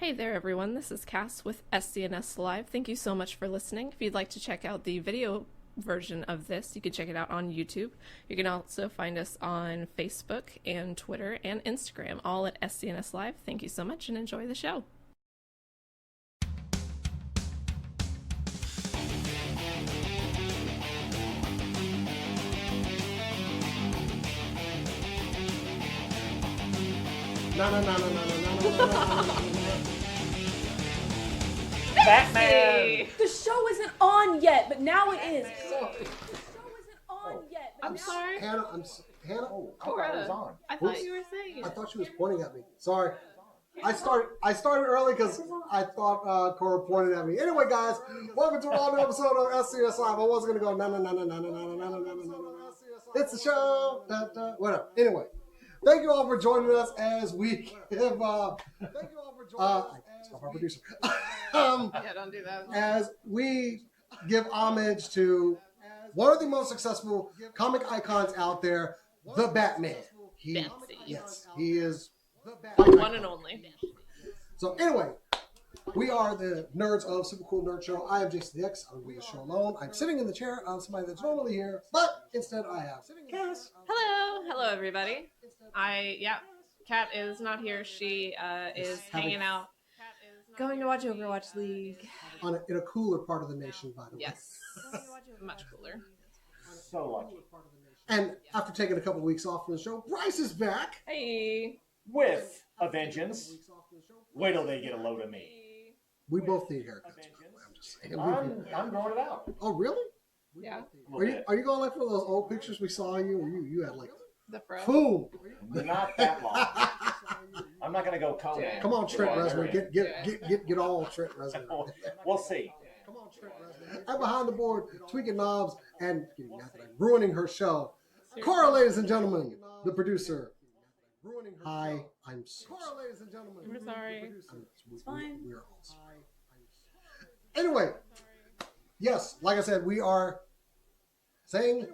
Hey there everyone, this is Cass with SCNS Live. Thank you so much for listening. If you'd like to check out the video version of this, you can check it out on YouTube. You can also find us on Facebook and Twitter and Instagram, all at SCNS Live. Thank you so much and enjoy the show. Batman! The show isn't on yet, but now it is. The show isn't on yet. But I'm sorry. Hannah, Hannah. Oh, I thought it was on. I thought you were saying I it. thought she was pointing at me. Sorry. I started early because I thought Cora pointed at me. Anyway, guys, welcome to another episode of SCNS Live. I wasn't gonna go no. It's the show. Whatever. Anyway, thank you all for joining us as we give. Stop our producer. Yeah, don't do that. As we give homage to one of the most successful comic icons out there, the Batman. Yes, he is the Batman. One and only. So anyway, we are the nerds of Super Cool Nerd Show. I am Jason the X. I'm doing the show alone. I'm sitting in the chair of somebody that's normally here, but instead I have Cass. Hello everybody. Kat is not here. She is hanging out. Going to watch Overwatch League. In a cooler part of the nation, by the way. Yes. Much cooler. So lucky. And after taking a couple weeks off from the show, Bryce is back. Hey. With a vengeance. Wait till they get a load of me. We both need haircuts, by the way. I'm just saying. I'm growing it out. Oh, really? Yeah. Are you going like for those old pictures we saw you, or you had like The fro. boom? Not that long. I'm not gonna go Conan. Come on, Trent Reznor, get all Trent Reznor. We'll see. Come on, Trent Reznor. And behind the board, tweaking knobs and ruining her show. Cora, ladies and gentlemen, the producer. Hi, I'm sorry. Cora, ladies and gentlemen, I'm sorry. It's fine. We're all sorry. Anyway, yes, like I said, we are saying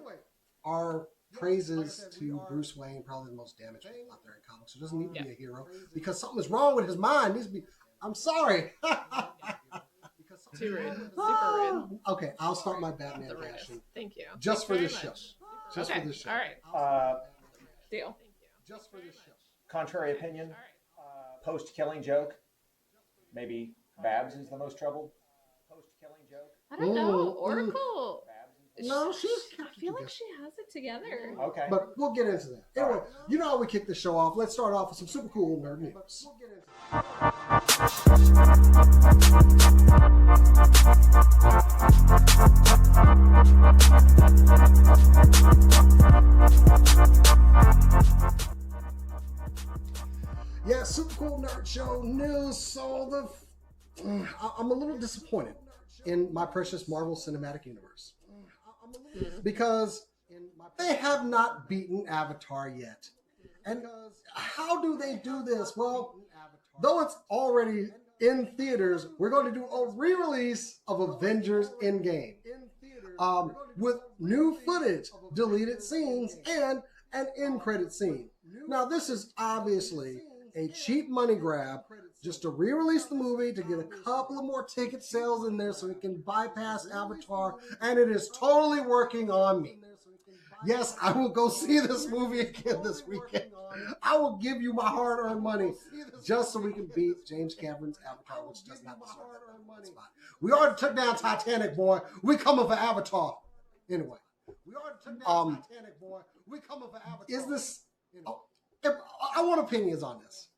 our praises to Bruce Wayne, probably the most damaged man out there in comics. He doesn't need to be a hero because something is wrong with his mind. He needs to be. I'm sorry. Too rude. Super rude. Okay, I'll start my Batman passion. Thank you. Just for Thank you this very show. much. Just Okay. for this show. All right. Deal. Just for this show. Contrary opinion. Post-killing joke. Maybe Babs is the most troubled. Post-killing joke. I don't know. Oracle. No, she's. I feel like she has it together. Okay. But we'll get into that. Anyway, you know how we kick the show off. Let's start off with some super cool nerd news. Yeah, super cool nerd show news. So I'm a little disappointed in my precious Marvel Cinematic Universe because they have not beaten Avatar yet. And how do they do this? Well, though it's already in theaters, we're going to do a re-release of Avengers Endgame with new footage, deleted scenes, and an end-credit scene. Now, this is obviously a cheap money grab just to re-release the movie, to get a couple of more ticket sales in there so it can bypass Avatar, and it is totally working on me. Yes, I will go see this movie again this weekend. I will give you my hard-earned money just so we can beat James Cameron's Avatar, which does not deserve that spot. We already took down Titanic, boy. We coming for Avatar. Anyway, we already took down Titanic, boy. We coming for Avatar. Is this? I want opinions on this.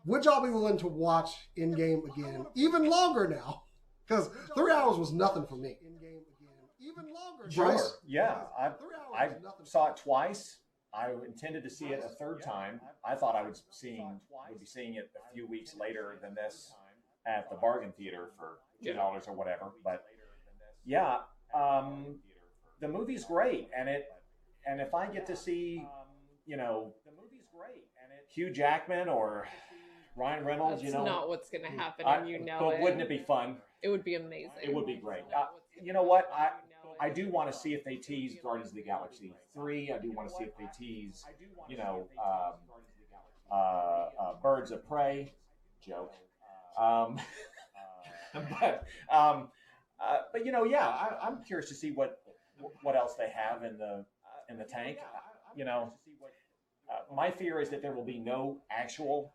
Would y'all be willing to watch Endgame again, even longer now? Because 3 hours was nothing for me. Even longer. Sure. Bryce? Yeah. I saw it twice. I intended to see it a third time. I thought I would be seeing it a few weeks later than this at the bargain theater for $2 or whatever. But yeah, the movie's great, and if I get to see, Hugh Jackman or Ryan Reynolds, That's not what's going to happen, but it. wouldn't it be fun? It would be amazing. It would be great. You know what? I do want to see if they tease Guardians of the Galaxy 3. I do want to see if they tease, Birds of Prey. Joke. Um, but yeah, I'm curious to see what else they have in the tank. My fear is that there will be no actual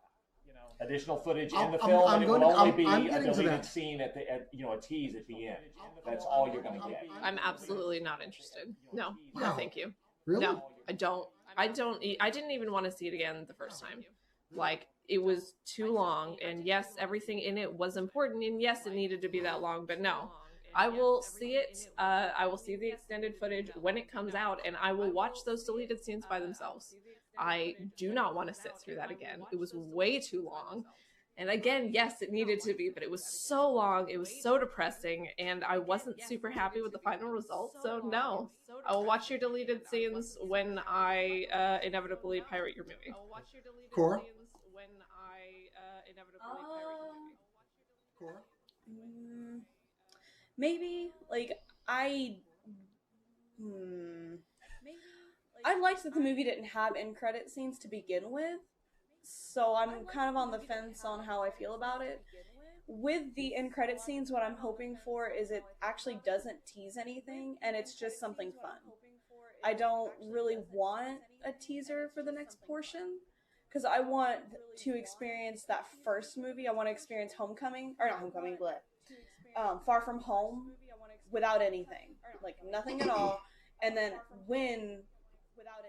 additional footage in the film, and it will only be a deleted scene at a tease at the end. That's all you're going to get. I'm absolutely not interested. No, no, Wow. thank you. Really? No, I don't. I didn't even want to see it again the first time. Like, it was too long, and yes, everything in it was important, and yes, it needed to be that long, but no. I will see it. I will see the extended footage when it comes out, and I will watch those deleted scenes by themselves. I do not want to sit through that again. It was way too long. And again, yes, it needed to be, but it was so long, it was so depressing, and I wasn't super happy with the final result, so no. I will watch your deleted scenes when I inevitably pirate your movie. Cora? Cora? Maybe, like, I liked that the movie didn't have end credit scenes to begin with, so I'm kind of on the fence on how I feel about it. With the end credit scenes, what I'm hoping for is it actually doesn't tease anything, and it's just something fun. I don't really want a teaser for the next portion, because I want to experience that first movie. I want to experience Far From Home without anything, like nothing at all. And then when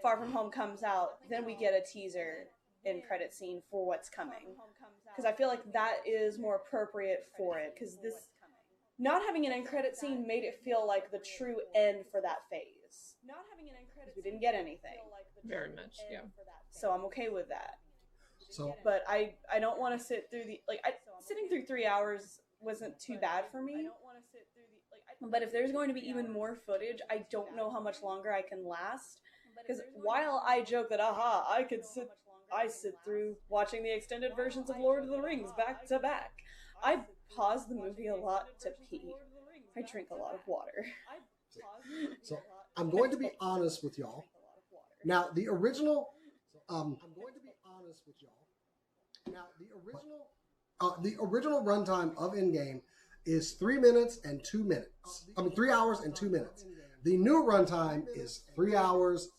Far From Home comes out, then we get a teaser end credit scene for what's coming. Because I feel like that is more appropriate for it. Because this, not having an end credit scene made it feel like the true end for that phase. We didn't get anything. Very much, yeah. So I'm okay with that. So, But I don't want to sit through sitting through 3 hours wasn't too bad for me. But if there's going to be even more footage, I don't know how much longer I can last. Because while I joke that, I sit through watching the extended versions of Lord of the Rings back to back, I pause the movie a lot to pee. I drink a lot of water. so I'm going to be honest with y'all. Now, the original, the original runtime of Endgame is 3 minutes and 2 minutes. 3 hours and 2 minutes. The new runtime is 3 hours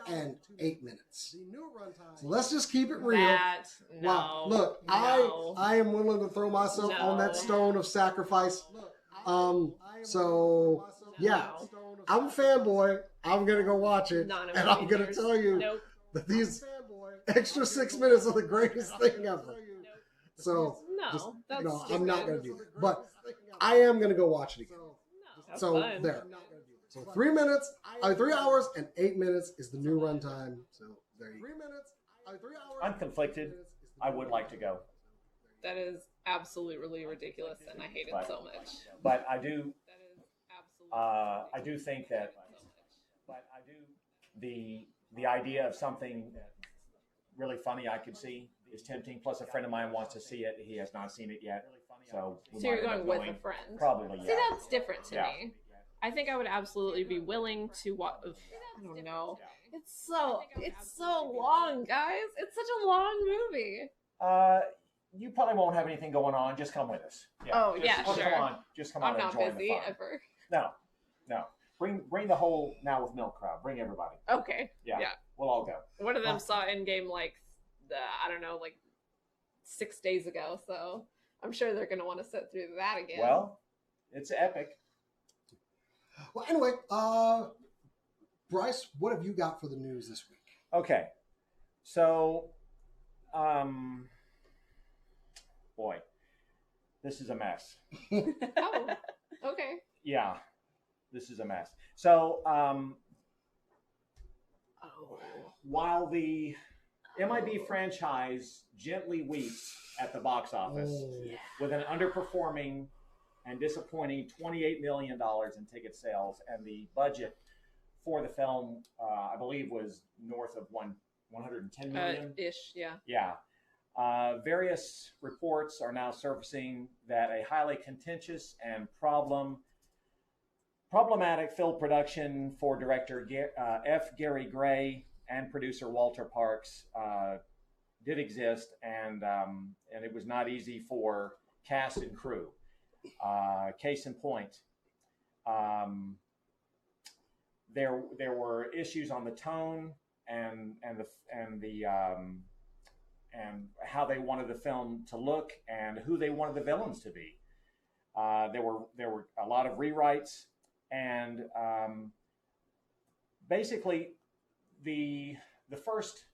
and 8 minutes. So let's just keep it real. Wow. Look, no. I am willing to throw myself on that stone of sacrifice. So yeah, I'm a fanboy. I'm gonna go watch it, and I'm gonna tell you that these extra 6 minutes are the greatest thing ever. So I'm not gonna do that, but I am gonna go watch it again. So there. So 3 minutes, 3 hours and 8 minutes is the new runtime. So there you go. I'm conflicted. I would like to go. That is absolutely ridiculous, and I hate it so much. But I do think that the idea of something really funny I could see is tempting. Plus, a friend of mine wants to see it. He has not seen it yet. So you're going with a friend? Probably, yeah. See, that's different to me. I think I would absolutely be willing to watch. I don't know. It's so long, guys. It's such a long movie. You probably won't have anything going on. Just come with us. Yeah. Sure. Come on. Just come on. I'm not and join busy the fun. ever. No. Bring the whole Now with Milk crowd. Bring everybody. Okay. Yeah. We'll all go. One of them saw Endgame like 6 days ago, so I'm sure they're gonna want to sit through that again. Well, it's epic. Well, anyway, Bryce, what have you got for the news this week? Okay, so, boy, this is a mess. Oh, okay. Yeah, this is a mess. So, while the MIB franchise gently weeps at the box office with an underperforming and disappointing $28 million in ticket sales, and the budget for the film, I believe, was north of 110 million. Ish, yeah. Yeah. Various reports are now surfacing that a highly contentious and problematic film production for director F. Gary Gray and producer Walter Parks did exist, and it was not easy for cast and crew. Case in point, there were issues on the tone and how they wanted the film to look and who they wanted the villains to be. There were a lot of rewrites, and basically the first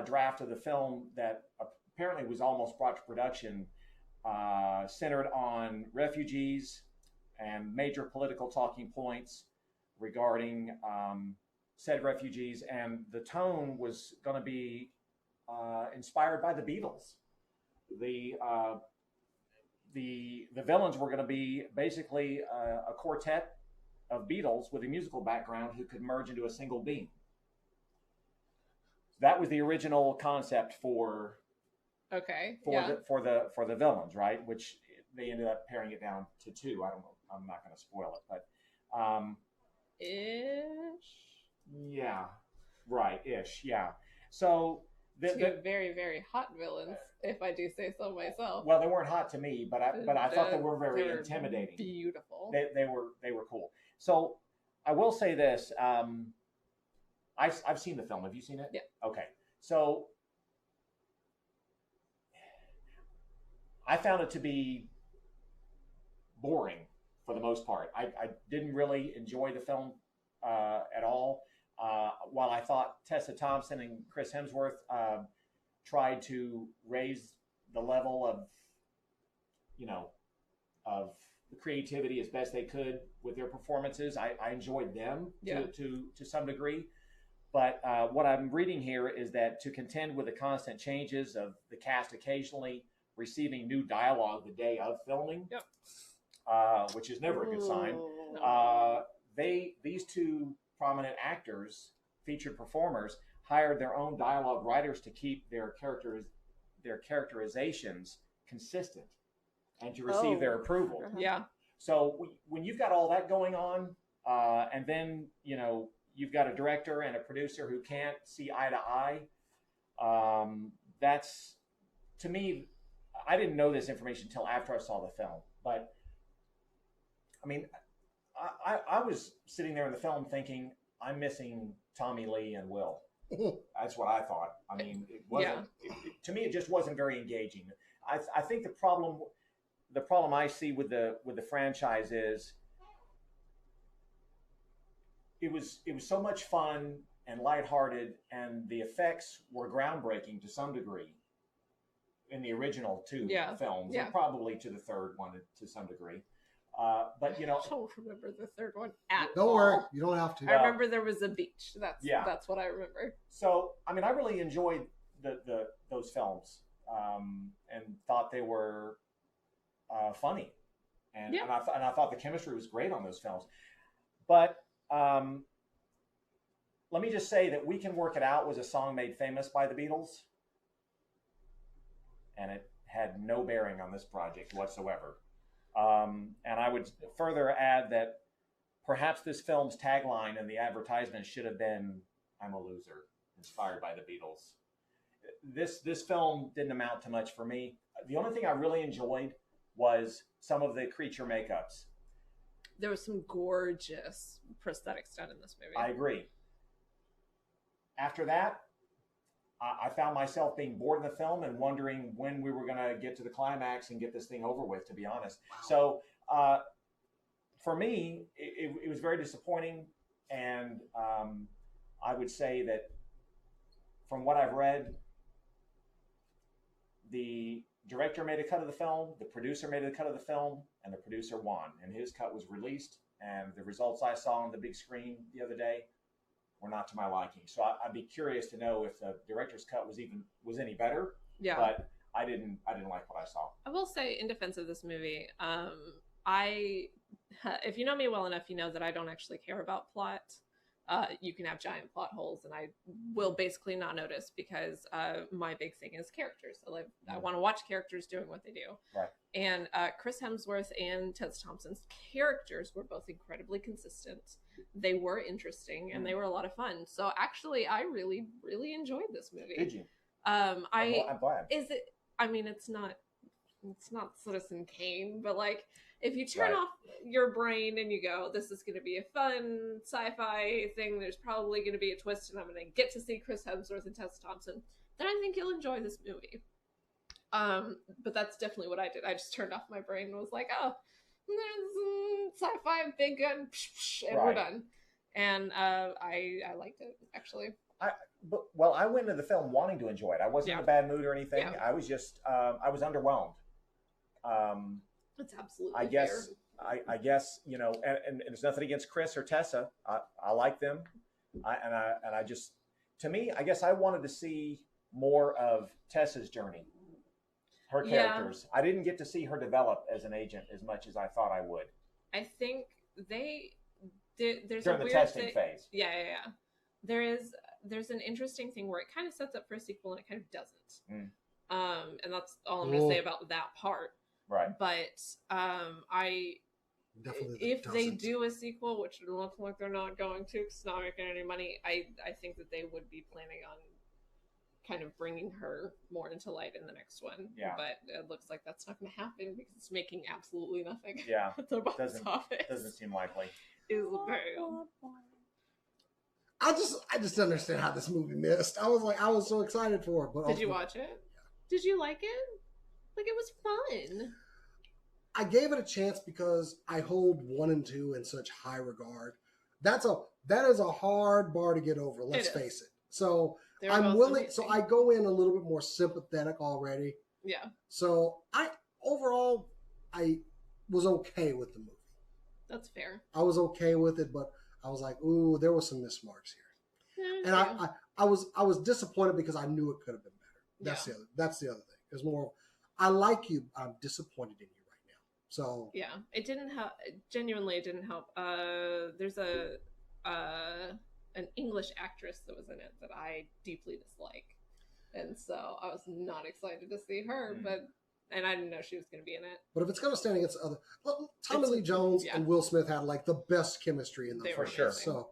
draft of the film that apparently was almost brought to production centered on refugees and major political talking points regarding said refugees, and the tone was going to be inspired by the Beatles. The villains were going to be basically a quartet of Beatles with a musical background who could merge into a single being. That was the original concept for the villains, right? Which they ended up paring it down to 2. I don't know. I'm not going to spoil it, but yeah, right, ish, yeah. So two very, very hot villains, if I do say so myself. Well, they weren't hot to me, but I thought they were very intimidating. Beautiful. They were cool. So I will say this: I've seen the film. Have you seen it? Yeah. Okay. So I found it to be boring for the most part. I didn't really enjoy the film at all. While I thought Tessa Thompson and Chris Hemsworth tried to raise the level of the creativity as best they could with their performances, I enjoyed them to some degree. But what I'm reading here is that to contend with the constant changes of the cast occasionally receiving new dialogue the day of filming, which is never a good sign. These two prominent actors, featured performers, hired their own dialogue writers to keep their characterizations consistent and to receive their approval. Yeah. So when you've got all that going on, and then you've got a director and a producer who can't see eye to eye, that's, to me, I didn't know this information until after I saw the film. But I mean, I was sitting there in the film thinking, I'm missing Tommy Lee and Will. That's what I thought. I mean, it wasn't. To me, it just wasn't very engaging. I think the problem I see with the franchise is it was so much fun and lighthearted, and the effects were groundbreaking to some degree in the original 2 films, and probably to the third one to some degree. But I don't remember the third one at all. Don't worry, you don't have to. I remember there was a beach. That's what I remember. So I mean, I really enjoyed those films, and thought they were funny, and I thought the chemistry was great on those films. But let me just say that "We Can Work It Out" was a song made famous by the Beatles, and it had no bearing on this project whatsoever. And I would further add that perhaps this film's tagline and the advertisement should have been "I'm a loser," inspired by the Beatles. This film didn't amount to much for me. The only thing I really enjoyed was some of the creature makeups. There was some gorgeous prosthetics done in this movie. I agree. After that, I found myself being bored in the film and wondering when we were going to get to the climax and get this thing over with, to be honest. Wow. So for me, it was very disappointing. And I would say that from what I've read, the director made a cut of the film, the producer made a cut of the film, and the producer won. And his cut was released. And the results I saw on the big screen the other day were not to my liking. So I'd be curious to know if the director's cut was any better. Yeah. But I didn't like what I saw. I will say, in defense of this movie, if you know me well enough, you know that I don't actually care about plot. You can have giant plot holes, and I will basically not notice because my big thing is characters. I want to watch characters doing what they do. Right. And Chris Hemsworth and Tessa Thompson's characters were both incredibly consistent. They were interesting, and they were a lot of fun. So actually, I really, really enjoyed this movie. Did you? I'm glad. Is it? I mean, it's not it's not Citizen Kane, but like if you turn Right. off your brain and you go, this is going to be a fun sci-fi thing, there's probably going to be a twist and I'm going to get to see Chris Hemsworth and Tessa Thompson, then I think you'll enjoy this movie. But that's definitely what I did. I just turned off my brain and was like, oh, sci-fi, big gun, and we're Right. done. And I liked it, actually. Well, I went into the film wanting to enjoy it. I wasn't in a bad mood or anything. Yeah. I was just, I was underwhelmed. It's absolutely I guess, I guess, you know, and there's nothing against Chris or Tessa. I like them. I just, to me, I guess I wanted to see more of Tessa's journey, her characters. I didn't get to see her develop as an agent as much as I thought I would. I think they did. There's during a the weird testing thing. phase. Yeah. There's an interesting thing where it kind of sets up for a sequel and it kind of doesn't. And that's all I'm going to say about that part. Right. But I Definitely if they doesn't. do a sequel, which it looks like they're not going to, 'cause it's not making any money, I think that they would be planning on kind of bringing her more into light in the next one. Yeah. But it looks like that's not going to happen because it's making absolutely nothing. Yeah. At the box Doesn't office. doesn't seem likely. Is very I just don't understand how this movie missed. I was so excited for it. But Did you watch it? Did you like it? Like, it was fun. I gave it a chance because I hold 1 and 2 in such high regard. That is a hard bar to get over. Let's face it. So They're I'm both willing. amazing. So I go in a little bit more sympathetic already. Yeah, So I was okay with the movie. that's fair. I was okay with it, but I was like, ooh, there were some missed marks here. Yeah, And I was disappointed because I knew it could have been better. That's the other thing. It's more, I like you, I'm disappointed in you right now. So yeah, it didn't help. Genuinely, it didn't help. There's an English actress that was in it that I deeply dislike, and so I was not excited to see her. And I didn't know she was going to be in it. But if it's going to stand against other, Tommy Lee Jones and Will Smith had like the best chemistry in the They film. were sure. So,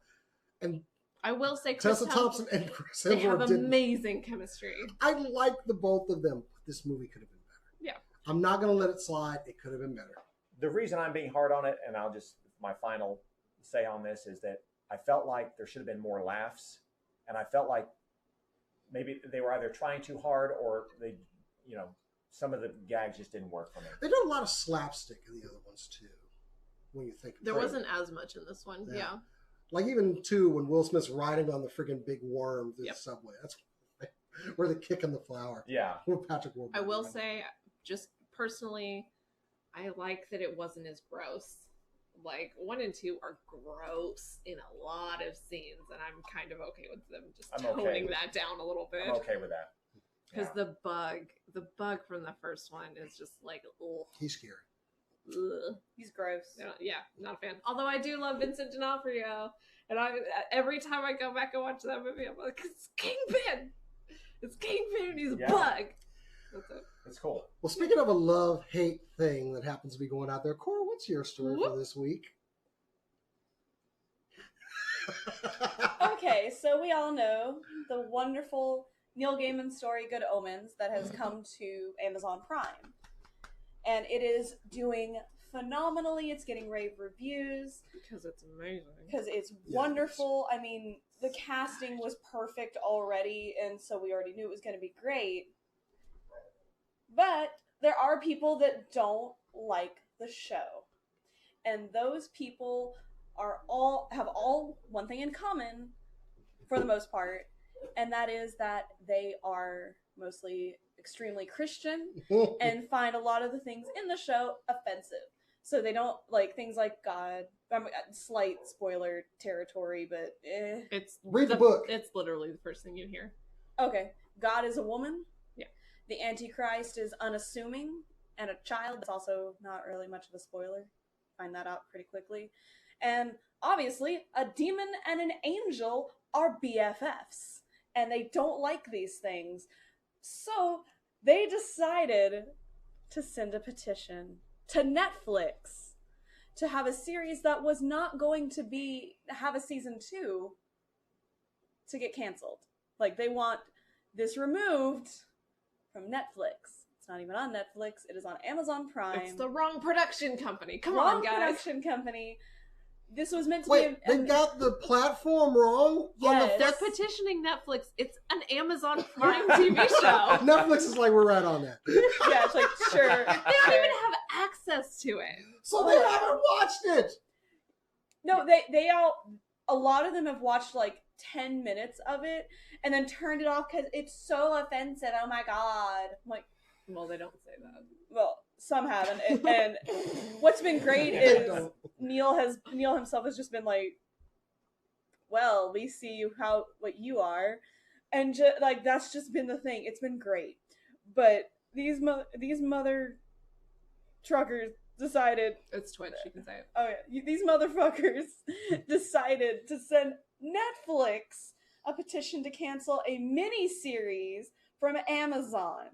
and I will say, Chris Tessa Thompson and Chris they have Hemsworth did. amazing chemistry. I like the both of them. But this movie could have been better. Yeah, I'm not going to let it slide. It could have been better. The reason I'm being hard on it, and I'll just, my final say on this is that I felt like there should have been more laughs, and I felt like maybe they were either trying too hard or they, you know, some of the gags just didn't work for me. They did a lot of slapstick in the other ones too. When you think there about it. wasn't as much in this one. Yeah. Like even too when Will Smith's riding on the freaking big worm through the subway. That's where they're kicking the flower. Yeah. With Patrick Warburton. I will say, just personally, I like that it wasn't as gross. Like 1 and 2 are gross in a lot of scenes, and I'm kind of okay with them just toning that down a little bit. I'm okay with that. Because the bug from the first one is just like, ugh. He's scary. Ugh. He's gross. Yeah, not a fan. Although I do love Vincent D'Onofrio, and every time I go back and watch that movie, I'm like, it's Kingpin. It's Kingpin. He's a bug. That's it. That's cool. Well, speaking of a love-hate thing that happens to be going out there, Cora, what's your story for this week? Okay, so we all know the wonderful Neil Gaiman story Good Omens that has come to Amazon Prime. And it is doing phenomenally. It's getting rave reviews. Because it's amazing. Because it's wonderful. I mean, the casting was perfect already, and so we already knew it was going to be great. But there are people that don't like the show. And those people have all one thing in common, for the most part, and that is that they are mostly extremely Christian and find a lot of the things in the show offensive. So they don't like things like God. Slight spoiler territory, but read the book. It's literally the first thing you hear. Okay. God is a woman. Yeah. The Antichrist is unassuming and a child. That's also not really much of a spoiler. Find that out pretty quickly. And obviously, a demon and an angel are BFFs. And they don't like these things. So they decided to send a petition to Netflix to have a series that was not going to have a season 2 to get canceled. Like, they want this removed from Netflix. It's not even on Netflix. It is on Amazon Prime. It's the wrong production company. Come Wrong on, guys. production company. This was meant to Wait, be. they got the platform wrong? Yes. They're petitioning Netflix. It's an Amazon Prime TV show. Netflix is like, we're right on that. Yeah, it's like, sure. They don't even have access to it. So they haven't watched it. No, they all. A lot of them have watched like 10 minutes of it and then turned it off because it's so offensive. Oh my god! I'm like, Well, they don't say that. well, some haven't. And what's been great is Neil himself has just been like, well, we see what you are, and like that's just been the thing. It's been great, but these mother truckers decided. It's Twitch. You can say it. Oh yeah, these motherfuckers decided to send Netflix a petition to cancel a mini-series from Amazon.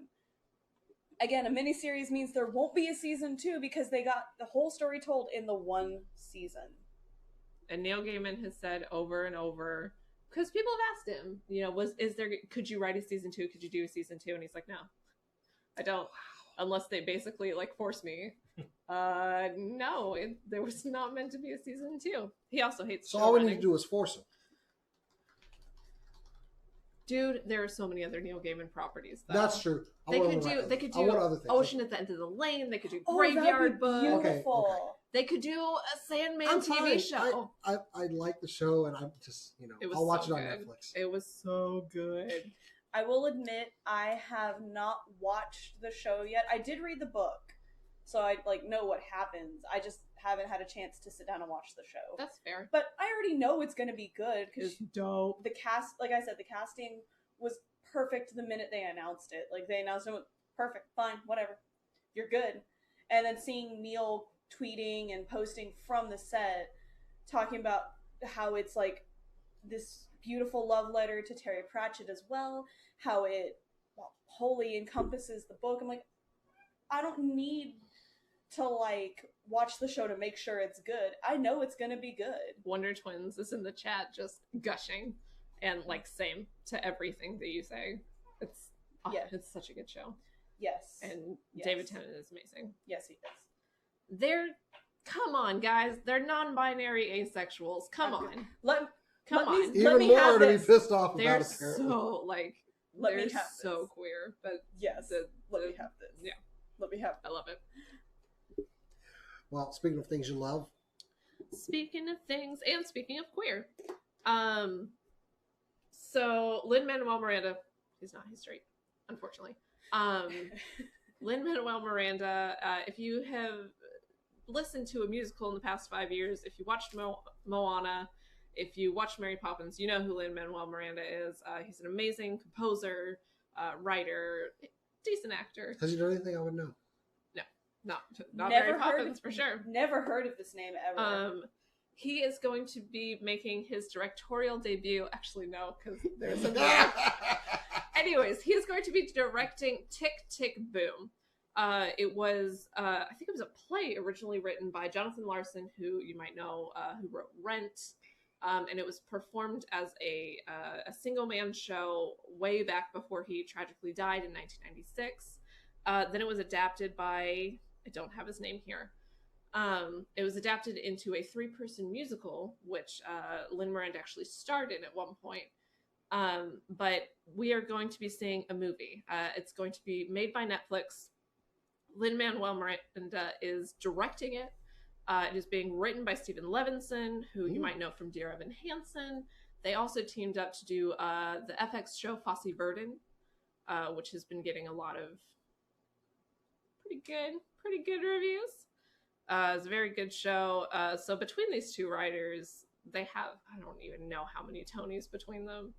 Again, a mini-series means there won't be a season 2 because they got the whole story told in the one season. And Neil Gaiman has said over and over, because people have asked him, could you write a season 2? Could you do a season 2? And he's like, no, I don't. Unless they basically force me. No, there was not meant to be a season 2. He also hates. So all we need to do is force him. Dude, there are so many other Neil Gaiman properties. Though. That's true. They could do other things. Ocean at the End of the Lane. They could do Oh, Graveyard Book. Beautiful. Okay. They could do a Sandman I'm TV fine. show. I like the show, and I'm just was I'll watch so it on good. Netflix. It was so good. I will admit I have not watched the show yet. I did read the book, so I know what happens. I just haven't had a chance to sit down and watch the show. That's fair. But I already know it's going to be good because It's dope. the cast, like I said, the casting was perfect the minute they announced it. Like they announced it, perfect, fine, whatever, you're good. And then seeing Neil tweeting and posting from the set, talking about how it's like this beautiful love letter to Terry Pratchett as well, how it wholly encompasses the book. I'm like, I don't need to watch the show to make sure it's good. I know it's gonna be good. Wonder Twins is in the chat just gushing and same to everything that you say. It's it's such a good show. Yes. And yes. David Tennant is amazing. Yes, he is. Come on, guys. They're non-binary asexuals. Come on. Come on. Even more to be pissed off about. They're Apparently. so Let me they're have so this. queer, but Yes. Let me have this. Yeah. Let me have I love it. Well, speaking of things you love, Speaking of things, and speaking of queer, so Lin-Manuel Miranda, he's not, he's straight, unfortunately. Lin-Manuel Miranda, if you have listened to a musical in the past 5 years, if you watched Moana, if you watched Mary Poppins, you know who Lin-Manuel Miranda is. He's an amazing composer, writer, decent actor. has he done anything I would know? Not Mary Poppins for sure. Never heard of this name ever. He is going to be making his directorial debut. Actually, no, because there's a Anyways, he is going to be directing Tick, Tick, Boom. It was, I think it was a play originally written by Jonathan Larson, who you might know, who wrote Rent. And it was performed as a single-man show way back before he tragically died in 1996. Then it was adapted by, I don't have his name here. It was adapted into a 3-person musical, which Lin Miranda actually starred in at one point. But we are going to be seeing a movie. It's going to be made by Netflix. Lin-Manuel Miranda is directing it. It is being written by Stephen Levinson, who you might know from Dear Evan Hansen. They also teamed up to do the FX show Fosse Verdon, which has been getting a lot of pretty good reviews. It's a very good show. So between these two writers, they have, I don't even know how many Tonys between them.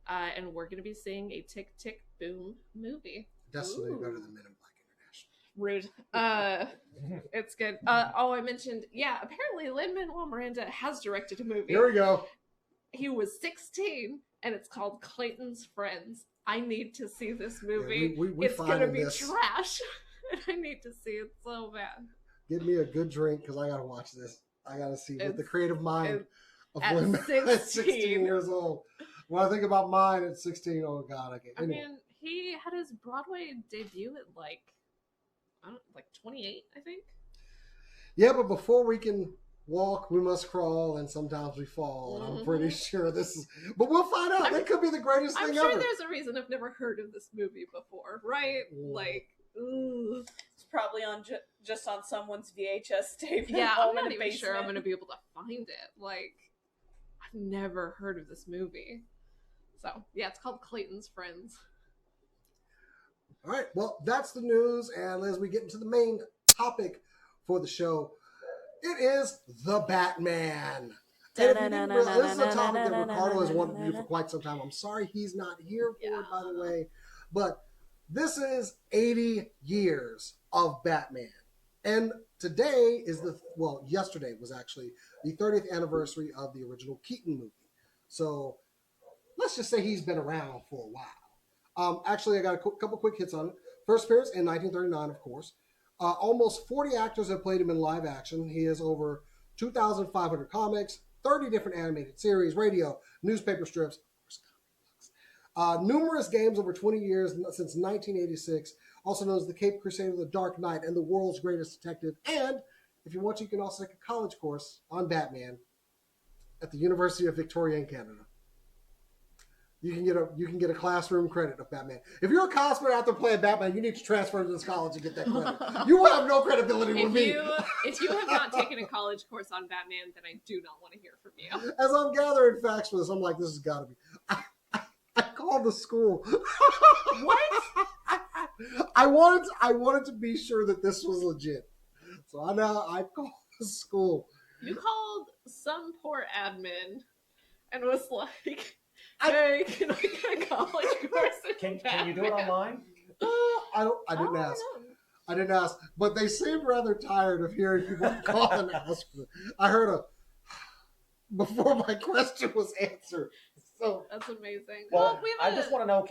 And we're going to be seeing a Tick, Tick, Boom movie. Definitely better than Men in Black International. Rude. It's good. I mentioned, apparently Lin-Manuel Miranda has directed a movie. Here we go. He was 16, and it's called Clayton's Friends. I need to see this movie. Yeah, we it's going to be this. trash, and I need to see it so bad. Give me a good drink because I got to watch this. I got to see what the creative mind of at Lin 16. at 16 years old. When I think about mine at 16, oh God, I can't. I mean, he had his Broadway debut at like 28, I think. Yeah, but before we can walk, we must crawl, and sometimes we fall. And I'm pretty sure this is. But we'll find out. That could be the greatest thing ever. I'm sure there's a reason I've never heard of this movie before, right? Like, ugh. It's probably on just on someone's VHS tape. Yeah, I'm not even sure I'm going to be able to find it. Like, I've never heard of this movie. So, yeah, it's called Clayton's Friends. All right, well, that's the news. And as we get into the main topic for the show, it is the Batman. And if you didn't realize, this is a topic that Ricardo has wanted to do for quite some time. I'm sorry he's not here for it, by the way. But this is 80 years of Batman. And today is yesterday was actually the 30th anniversary of the original Keaton movie. So let's just say he's been around for a while. Actually, I got a couple quick hits on it. First appearance in 1939, of course. Almost 40 actors have played him in live action. He has over 2,500 comics, 30 different animated series, radio, newspaper strips, numerous games over 20 years since 1986, also known as the Cape Crusader, the Dark Knight, and the world's greatest detective. And if you want, you can also take a college course on Batman at the University of Victoria in Canada. You can get a classroom credit of Batman. If you're a cosplayer out there playing Batman, you need to transfer to this college and get that credit. You will have no credibility with me. If you have not taken a college course on Batman, then I do not want to hear from you. As I'm gathering facts for this, I'm like, this has got to be. I called the school. What? I wanted to be sure that this was legit. So I called the school. You called some poor admin and was like, hey, can I get a college course in Can you do it online? I didn't ask. I didn't ask. But they seemed rather tired of hearing people call and ask for it. I heard before my question was answered. So that's amazing. Well, I just want to know,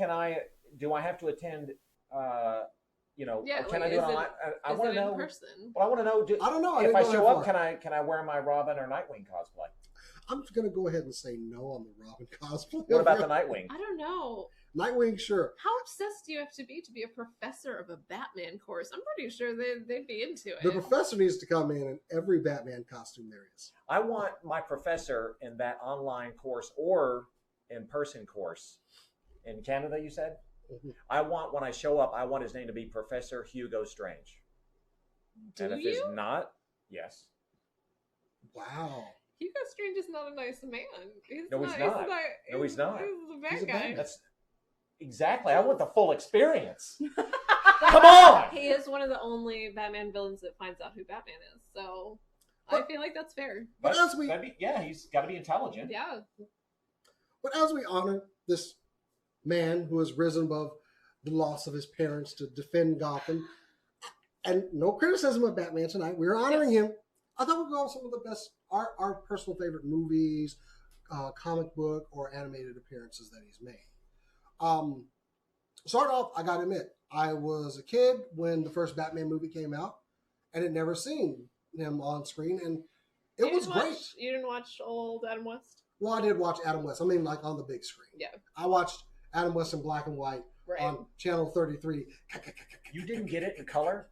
do I have to attend, can I do it online? I want to know. In person? Well, I want to know. I don't know. If I show up, can I wear my Robin or Nightwing cosplay? I'm going to go ahead and say no on the Robin cosplay. What about the Nightwing? I don't know. Nightwing, sure. How obsessed do you have to be a professor of a Batman course? I'm pretty sure they'd be into it. The professor needs to come in every Batman costume there is. I want my professor in that online course or in-person course. In Canada, you said? Mm-hmm. I want, when I show up, I want his name to be Professor Hugo Strange. And if it's not, yes. Wow. Hugo Strange is not a nice man. He's not. No, he's not. He's a bad guy. That's exactly. I want the full experience. Come on. He is one of the only Batman villains that finds out who Batman is. So I feel like that's fair. But he's got to be intelligent. Yeah. But as we honor this man who has risen above the loss of his parents to defend Gotham, and no criticism of Batman tonight, we're honoring him. I thought we'd go over some of the best, our personal favorite movies, comic book, or animated appearances that he's made. Start off, I gotta admit, I was a kid when the first Batman movie came out, and had never seen him on screen, and it was great. You didn't watch old Adam West? Well, I did watch Adam West. I mean, like on the big screen. Yeah. I watched Adam West in black and white on Channel 33. You didn't get it in color?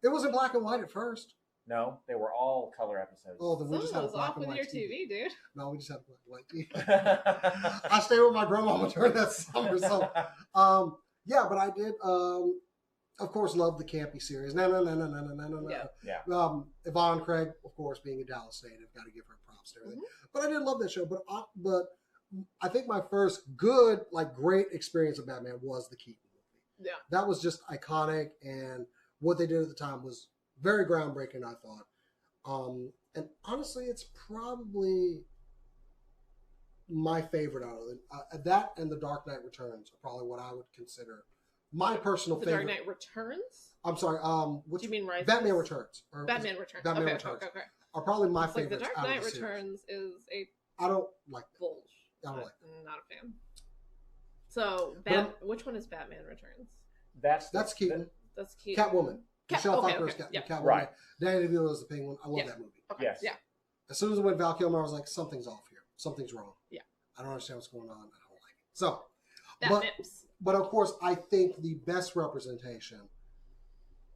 It was in black and white at first. No, they were all color episodes. Oh, then we just had a black off and with white your TV, dude. No, we just had a black and white TV. I stayed with my grandma during that summer. So, yeah, but I did, of course, love the campy series. No. Yeah. Yvonne Craig, of course, being a Dallas native, got to give her props and everything. Mm-hmm. But I did love that show. But I think my first good, great experience of Batman was the Keaton movie. Yeah. That was just iconic, and what they did at the time was very groundbreaking, I thought. And honestly, it's probably my favorite out of it. That and The Dark Knight Returns are probably what I would consider my personal favorite. The Dark Knight Returns? I'm sorry. What do you mean, Rises? Batman Returns. Batman Returns. Batman Okay. Are probably my favorite. The Dark Knight Returns is a. I don't like that. Bulge. I don't like that. Not a fan. So, which one is Batman Returns? That's Keaton. That's Keaton. Catwoman. Michelle Pfeiffer's Catwoman. Right. Danny DeVito is the Penguin. I love that movie. Okay. Yes. Yeah. As soon as it went Val Kilmer, I was like, something's off here. Something's wrong. Yeah. I don't understand what's going on. I don't like it. So, but of course, I think the best representation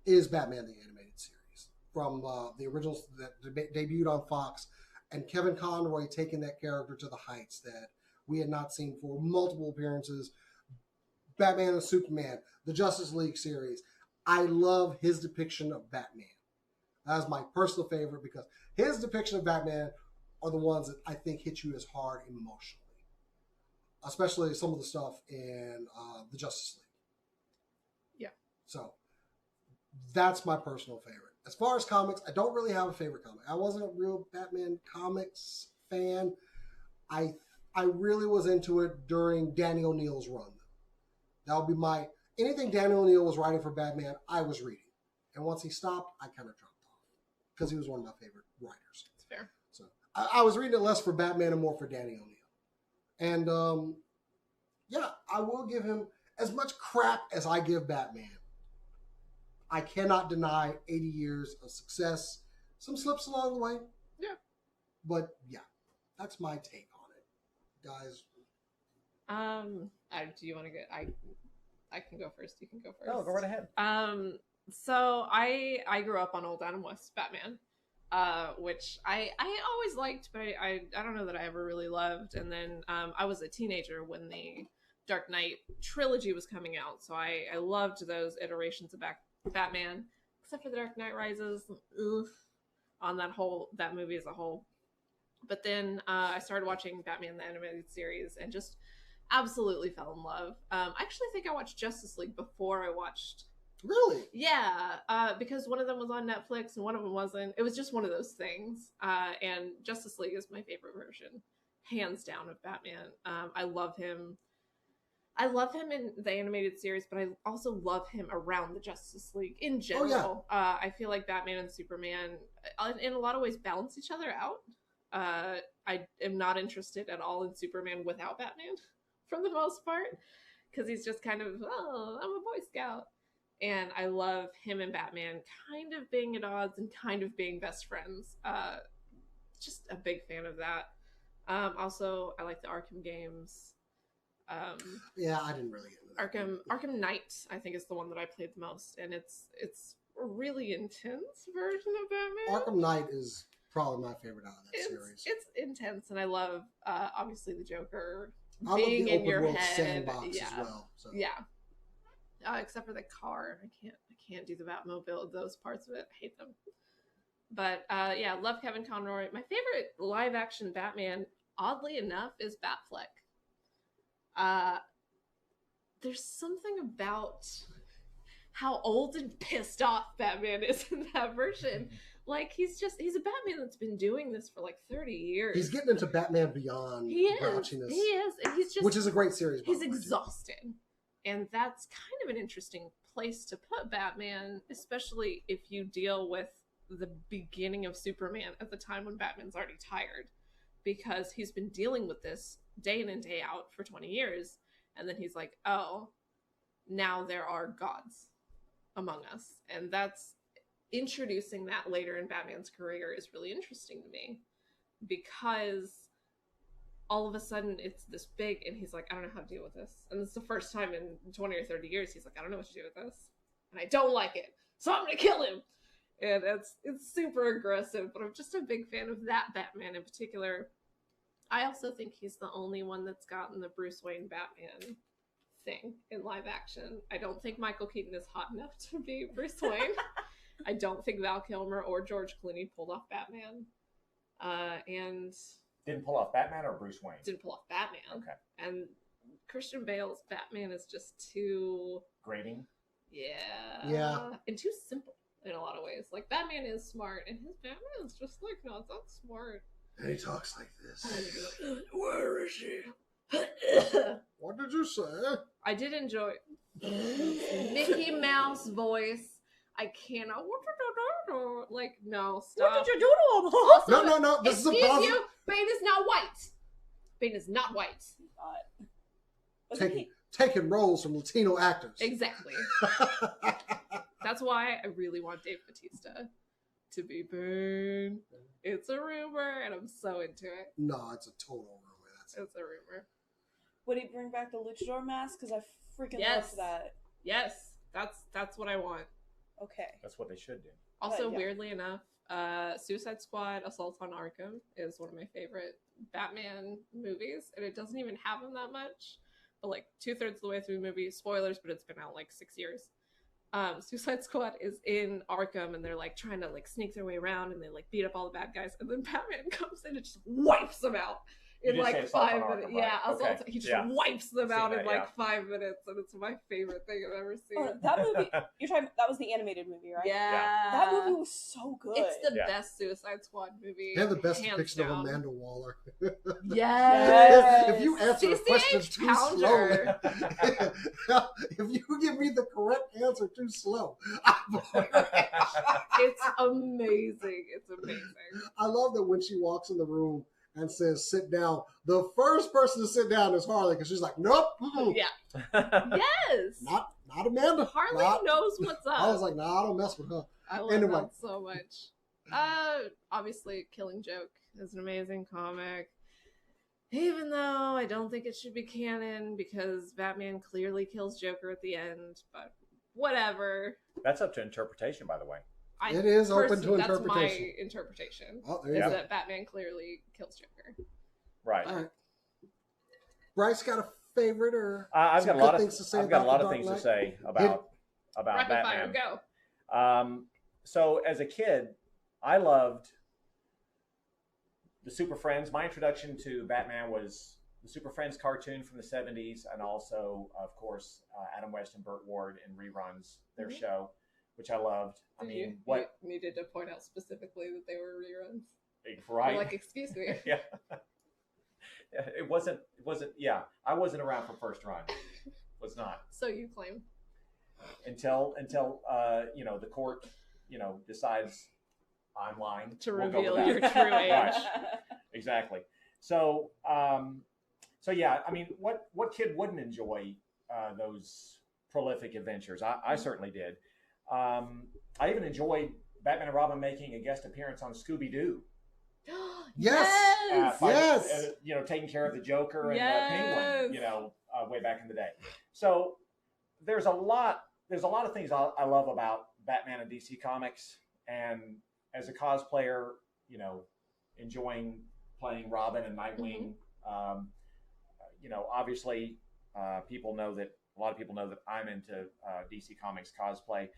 is Batman the Animated Series. From the originals that debuted on Fox, and Kevin Conroy taking that character to the heights that we had not seen for multiple appearances. Batman and Superman, the Justice League series. I love his depiction of Batman. That's my personal favorite because his depiction of Batman are the ones that I think hit you as hard emotionally. Especially some of the stuff in the Justice League. Yeah. So that's my personal favorite. As far as comics, I don't really have a favorite comic. I wasn't a real Batman comics fan. I really was into it during Danny O'Neill's run. That would be anything Danny O'Neill was writing for Batman, I was reading. And once he stopped, I kind of dropped off because he was one of my favorite writers. That's fair. So I was reading it less for Batman and more for Danny O'Neill. And yeah, I will give him as much crap as I give Batman. I cannot deny 80 years of success. Some slips along the way. Yeah. But yeah, that's my take on it. Guys. Do you want to get? I can go first. You can go first. No, go right ahead. So I grew up on old Adam West Batman, which I always liked, but I don't know that I ever really loved. And then I was a teenager when the Dark Knight trilogy was coming out, so I loved those iterations of Batman, except for the Dark Knight Rises. Oof, on that movie as a whole. But then I started watching Batman the Animated Series and just absolutely fell in love. I actually think I watched Justice League before I watched. Really? Yeah, because one of them was on Netflix and one of them wasn't. It was just one of those things. And Justice League is my favorite version, hands down, of Batman. I love him. I love him in the animated series, but I also love him around the Justice League in general. Oh, yeah. I feel like Batman and Superman, in a lot of ways, balance each other out. I am not interested at all in Superman without Batman, for the most part, because he's just kind of, oh, I'm a Boy Scout. And I love him and Batman kind of being at odds and kind of being best friends. Just a big fan of that. Also, I like the Arkham games. Yeah, I didn't really get into that. Arkham Knight, I think, is the one that I played the most, and it's a really intense version of Batman. Arkham Knight is probably my favorite out of that series. It's intense, and I love obviously the Joker I being love the in your open world head. sandbox Yeah, as well. So. yeah. Except for the car, I can't do the Batmobile. Those parts of it, I hate them. But yeah, love Kevin Conroy. My favorite live action Batman, oddly enough, is Batfleck. There's something about how old and pissed off Batman is in that version. Like, he's a Batman that's been doing this for like 30 years. He's getting into Batman Beyond. He is. Raunchiness, He is. And he's just, which is a great series. He's exhausted. And that's kind of an interesting place to put Batman, especially if you deal with the beginning of Superman at the time when Batman's already tired. Because he's been dealing with this day in and day out for 20 years. And then he's like, oh, now there are gods among us. And that's introducing that later in Batman's career is really interesting to me. Because all of a sudden it's this big, and he's like, I don't know how to deal with this. And it's the first time in 20 or 30 years he's like, I don't know what to do with this. And I don't like it. So I'm going to kill him. And it's super aggressive, but I'm just a big fan of that Batman in particular. I also think he's the only one that's gotten the Bruce Wayne Batman thing in live action. I don't think Michael Keaton is hot enough to be Bruce Wayne. I don't think Val Kilmer or George Clooney pulled off Batman. And Didn't pull off Batman or Bruce Wayne? didn't pull off Batman. Okay. And Christian Bale's Batman is just too... Grating? Yeah. And too simple in a lot of ways. Like, Batman is smart, and his Batman is just like, not that smart. And he talks like this. Where is she? What did you say? I did enjoy Mickey Mouse voice. I cannot. Like, no, stop. What did you do to him? No. This is a Excuse positive. you. Bane is not white. Bane is not white. Taking roles from Latino actors. Exactly. That's why I really want Dave Bautista to be Bane. It's a rumor, and I'm so into it. No, it's a total rumor. It's a rumor. Would he bring back the luchador mask? Because I freaking Yes. love that. Yes, that's what I want. Okay. That's what they should do. Also, yeah. weirdly enough, Suicide Squad: Assault on Arkham is one of my favorite Batman movies, and it doesn't even have him that much. But like 2/3 of the way through the movie, spoilers, but it's been out like 6 years. Suicide Squad is in Arkham, and they're like trying to like sneak their way around, and they like beat up all the bad guys, and then Batman comes in and just wipes them out in You just say like Assault on 5 Arkham, minutes. right? Yeah, Okay. Assault. He just Yeah. wipes them out Seen in that, like yeah. 5 minutes, and it's my favorite thing I've ever seen. Oh, that movie, you're talking, that was the animated movie, right? Yeah, That movie was so good. It's the Yeah. best Suicide Squad movie. They have the best hands depiction down. of Amanda Waller. Yes. If you answer a question CCH too slowly, Pounder. if you give me the correct answer too slow, It's amazing. It's amazing. I love that when she walks in the room and says, sit down, the first person to sit down is Harley because she's like, nope, Yeah. Yes. not Amanda. Harley Not- knows what's up. I was like, nah, I don't mess with her. I love anyway. that so much. Obviously, Killing Joke is an amazing comic. Even though I don't think it should be canon because Batman clearly kills Joker at the end, but whatever. That's up to interpretation, by the way. It is open to That's interpretation. my interpretation. Oh, there you Is go. that Batman clearly kills Joker. Right. All right. Bryce got a favorite or I've some got a lot good of things to say I've got a about lot The of Dark things to Knight? say about Rapid Batman. fire, go. So as a kid, I loved the Super Friends. My introduction to Batman was the Super Friends cartoon from the 70s, and also, of course, Adam West and Burt Ward in reruns, their show, which I loved. I mean, You needed to point out specifically that they were reruns. right? You're like, excuse me. Yeah. It wasn't. Yeah, I wasn't around for first run. Was not So you claim. until the court decides I'm lying To We'll go reveal with that. your true age. Right. Exactly. So yeah, I mean, what kid wouldn't enjoy those prolific adventures? I certainly did. I even enjoyed Batman and Robin making a guest appearance on Scooby Doo. Yes. Yes. Taking care of the Joker and Yes. the Penguin, way back in the day. So there's a lot of things I love about Batman and DC Comics, and as a cosplayer, enjoying playing Robin and Nightwing. Obviously, a lot of people know that I'm into DC Comics cosplay,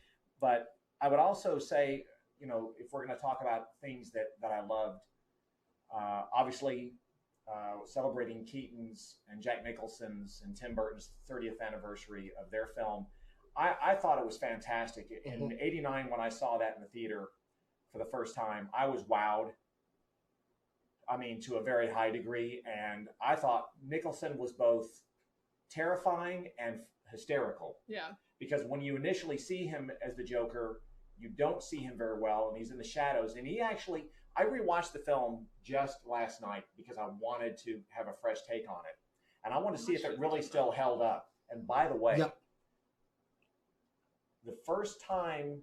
but I would also say, if we're going to talk about things that I loved, obviously, celebrating Keaton's and Jack Nicholson's and Tim Burton's 30th anniversary of their film, I thought it was fantastic. In '89, when I saw that in the theater for the first time, I was wowed. I mean, to a very high degree. And I thought Nicholson was both terrifying and hysterical. Yeah. Because when you initially see him as the Joker, you don't see him very well, and he's in the shadows. And I rewatched the film just last night because I wanted to have a fresh take on it. And I wanted to see if it really still held up. And by the way, the first time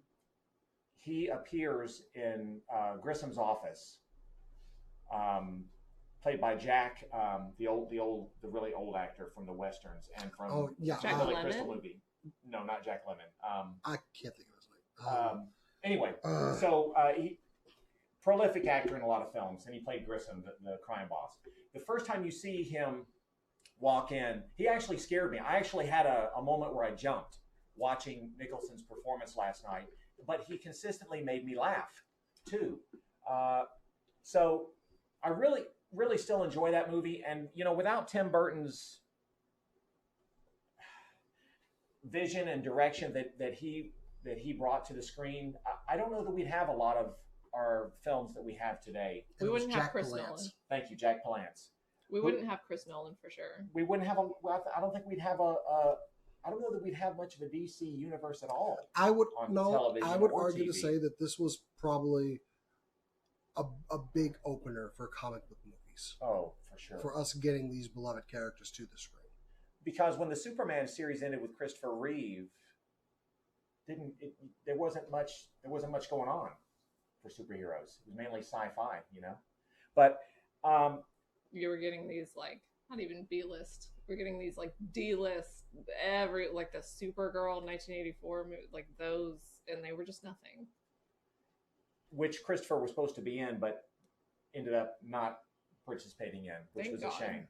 he appears in Grissom's office, played by Jack, the really old actor from the westerns and from Jack Billy Lemmon? Crystal movie. No, not Jack Lemmon. I can't think of his name. Anyway, so he prolific actor in a lot of films, and he played Grissom, the crime boss. The first time you see him walk in, he actually scared me. I actually had a moment where I jumped watching Nicholson's performance last night, but he consistently made me laugh too. So I really, really still enjoy that movie. And, without Tim Burton's vision and direction that he brought to the screen, I don't know that we'd have a lot of our films that we have today. We wouldn't have Jack Chris Palance. Nolan. Thank you, Jack Palance. We wouldn't have Chris Nolan for sure. We wouldn't have I don't think we'd have I don't know that we'd have much of a DC universe at all. I would on television or argue to TV. say that this was probably a big opener for comic book movies. Oh, for sure. For us getting these beloved characters to the screen. Because when the Superman series ended with Christopher Reeve, there wasn't much going on for superheroes. It was mainly sci-fi, But You were getting these not even B-list. We're getting these D-list the Supergirl 1984 movie, those and they were just nothing. Which Christopher was supposed to be in, but ended up not participating in, which Thank was God. a shame.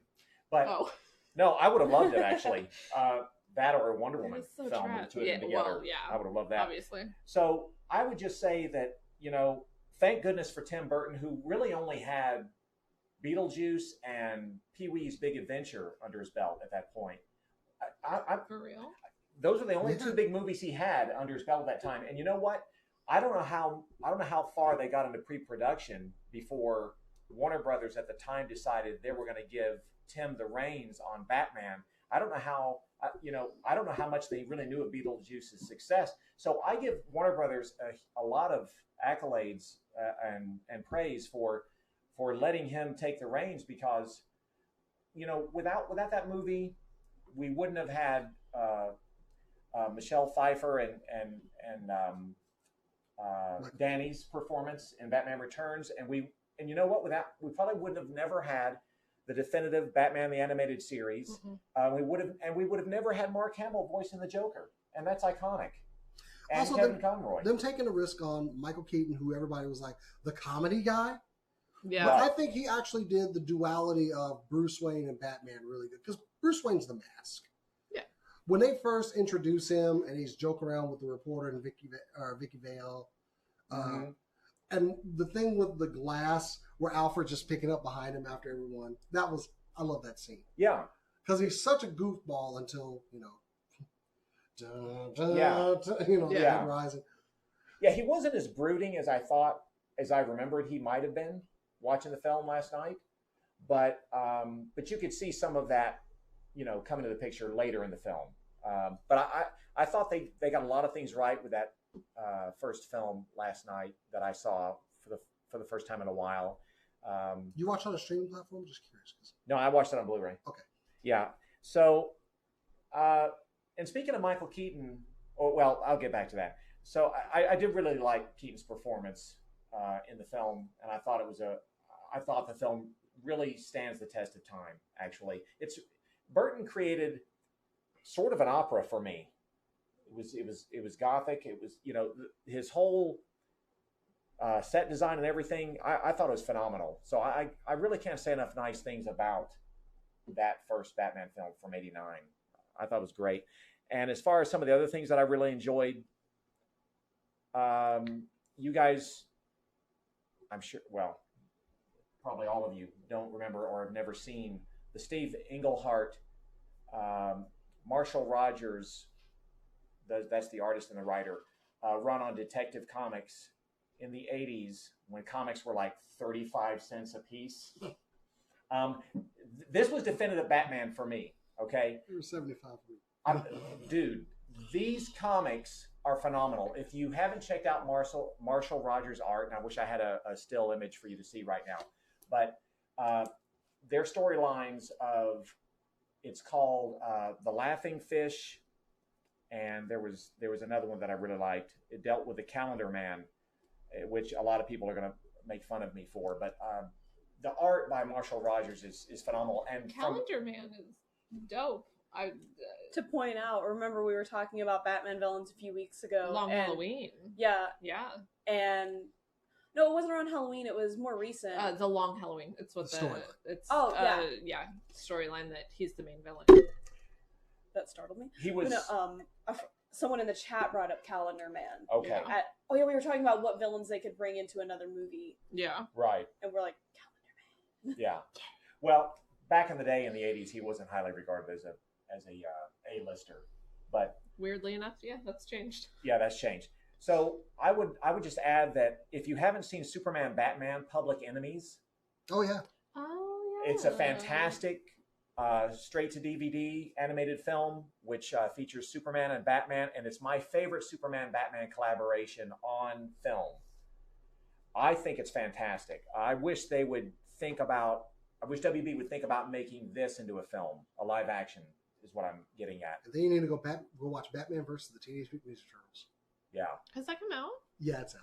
But Oh, no, I would have loved it actually. That or a Wonder Woman it's so film with the two of them yeah, together. well, yeah, I would have loved that. obviously. So I would just say that, thank goodness for Tim Burton, who really only had Beetlejuice and Pee-wee's Big Adventure under his belt at that point. For real? Those are the only two big movies he had under his belt at that time. And you know what? I don't know how far they got into pre-production before Warner Brothers at the time decided they were going to give Tim the reins on Batman. I don't know how much they really knew of Beetlejuice's success. So I give Warner Brothers a lot of accolades and praise for letting him take the reins, because without that movie, we wouldn't have had Michelle Pfeiffer and Danny's performance in Batman Returns, and you know what? We probably wouldn't have never had the definitive Batman the Animated Series. We would have never had Mark Hamill voicing the Joker, and that's iconic. And Also, Kevin Conroy. Them taking a risk on Michael Keaton, who everybody was like the comedy guy. Yeah. But I think he actually did the duality of Bruce Wayne and Batman really good, because Bruce Wayne's the mask. Yeah. When they first introduce him and he's joking around with the reporter and Vicky Vale, and the thing with the glass where Alfred just picking up behind him after everyone, I love that scene. Yeah. Because he's such a goofball until, the head rising. Yeah, he wasn't as brooding as I remembered he might have been watching the film last night. But you could see some of that, coming to the picture later in the film. But I thought they got a lot of things right with that first film last night that I saw for the first time in a while. You watch on a streaming platform? Just curious. No, I watched it on Blu-ray. Okay. Yeah. So, and speaking of Michael Keaton, I'll get back to that. So I did really like Keaton's performance in the film, and I thought the film really stands the test of time. Actually, Burton created sort of an opera for me. It was gothic. It was his whole set design and everything. I thought it was phenomenal. So I really can't say enough nice things about that first Batman film from '89. I thought it was great. And as far as some of the other things that I really enjoyed, you guys, I'm sure, probably all of you don't remember or have never seen the Steve Englehart, Marshall Rogers, that's the artist and the writer, run on Detective Comics in the 80s when comics were like 35 cents a piece. This was definitive Batman for me, okay? It was 75 for me. Dude, these comics are phenomenal. If you haven't checked out Marshall Rogers' art, and I wish I had a still image for you to see right now, but their storylines it's called The Laughing Fish, and there was another one that I really liked. It dealt with the Calendar Man, which a lot of people are going to make fun of me for, but the art by Marshall Rogers is phenomenal. And Calendar Man is dope. To point out, remember we were talking about Batman villains a few weeks ago. Long Halloween. Yeah. Yeah. And no, it wasn't around Halloween. It was more recent. The Long Halloween. It's what Story. It's storyline that he's the main villain. That startled me. He was. Someone in the chat brought up Calendar Man. Okay. We were talking about what villains they could bring into another movie. Yeah. Right. And we're like, Calendar Man. Yeah. Well, back in the day in the 80s, he wasn't highly regarded as a A-lister, but Weirdly enough, yeah, that's changed. Yeah, that's changed. So I would just add that if you haven't seen Superman Batman Public Enemies, Oh yeah. Oh yeah. it's a fantastic straight to DVD animated film which features Superman and Batman, and it's my favorite Superman Batman collaboration on film. I think it's fantastic. I wish WB would think about making this into a film, a live action is what I'm getting at. And then you need to go watch Batman versus the Teenage Mutant Ninja Turtles. Yeah. Has that come out? Yeah, it's out.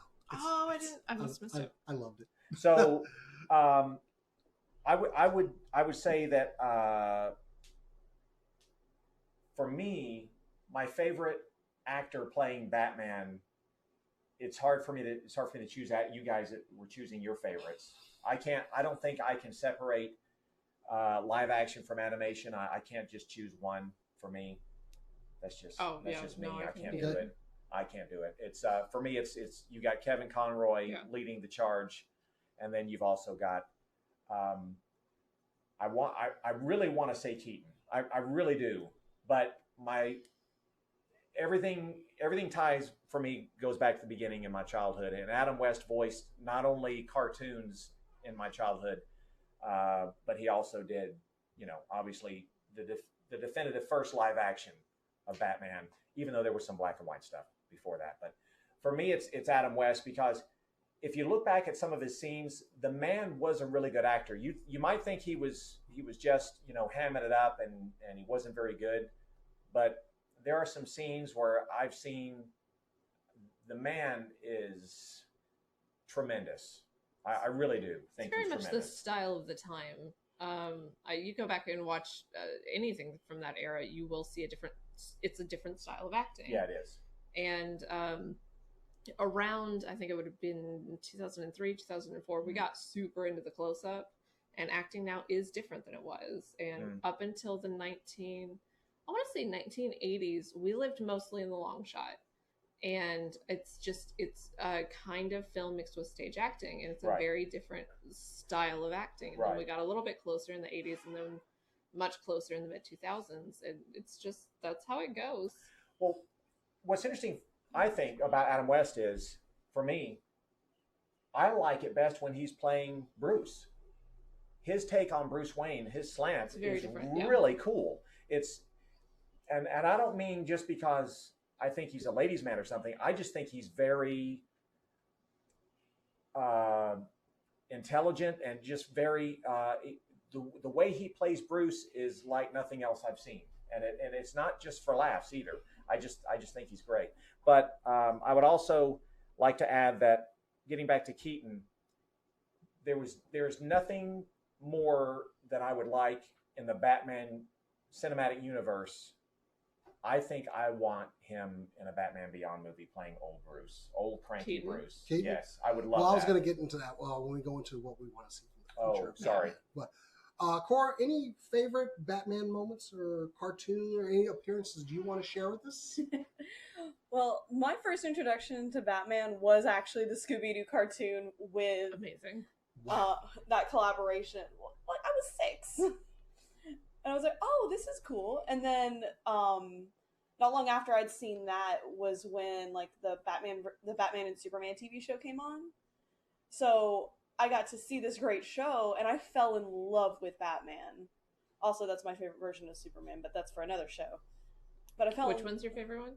I must miss it. I loved it. So I would say that for me, my favorite actor playing Batman it's hard for me to choose that. You guys that were choosing your favorites. I don't think I can separate live action from animation. I can't just choose one for me. That's just me. No, I can't do it. I can't do it. It's for me. It's you got Kevin Conroy leading the charge, and then you've also got. I really want to say Keaton. I really do, but everything ties for me goes back to the beginning in my childhood, and Adam West voiced not only cartoons in my childhood, but he also did, obviously the definitive first live action of Batman, even though there was some black and white stuff before that. But for me, it's Adam West, because if you look back at some of his scenes, the man was a really good actor. You might think he was just hamming it up and he wasn't very good, but there are some scenes where I've seen the man is tremendous. I really do think it's very he's much tremendous. the style of the time. You go back and watch anything from that era, you will see it's a different style of acting. Yeah, it is. And around, I think it would have been 2003, 2004, we got super into the close-up, and acting now is different than it was. And up until the 1980s, we lived mostly in the long shot. And it's kind of film mixed with stage acting, and it's a very different style of acting. And then we got a little bit closer in the 80s, and then much closer in the mid 2000s, and it's just, that's how it goes. Well, what's interesting, I think, about Adam West is, for me, I like it best when he's playing Bruce. His take on Bruce Wayne, his slant, is really cool. And I don't mean just because I think he's a ladies' man or something. I just think he's very intelligent, and just very the way he plays Bruce is like nothing else I've seen, and it's not just for laughs either. I just think he's great. But I would also like to add that, getting back to Keaton, there's nothing more that I would like in the Batman cinematic universe. I think I want him in a Batman Beyond movie playing old Bruce, old cranky Keaton. Bruce. Keaton? Yes, I would love that. Well, I was going to get into that when we go into what we want to see from the future. Oh, sorry. But Cora, any favorite Batman moments or cartoon or any appearances you want to share with us? Well, my first introduction to Batman was actually the Scooby-Doo cartoon with Amazing. that collaboration. Like, I was 6. And I was like, oh, this is cool. And then not long after I'd seen that was when like the Batman and Superman TV show came on. So I got to see this great show, and I fell in love with Batman. Also, that's my favorite version of Superman, but that's for another show. But I fell. Which one's your favorite one?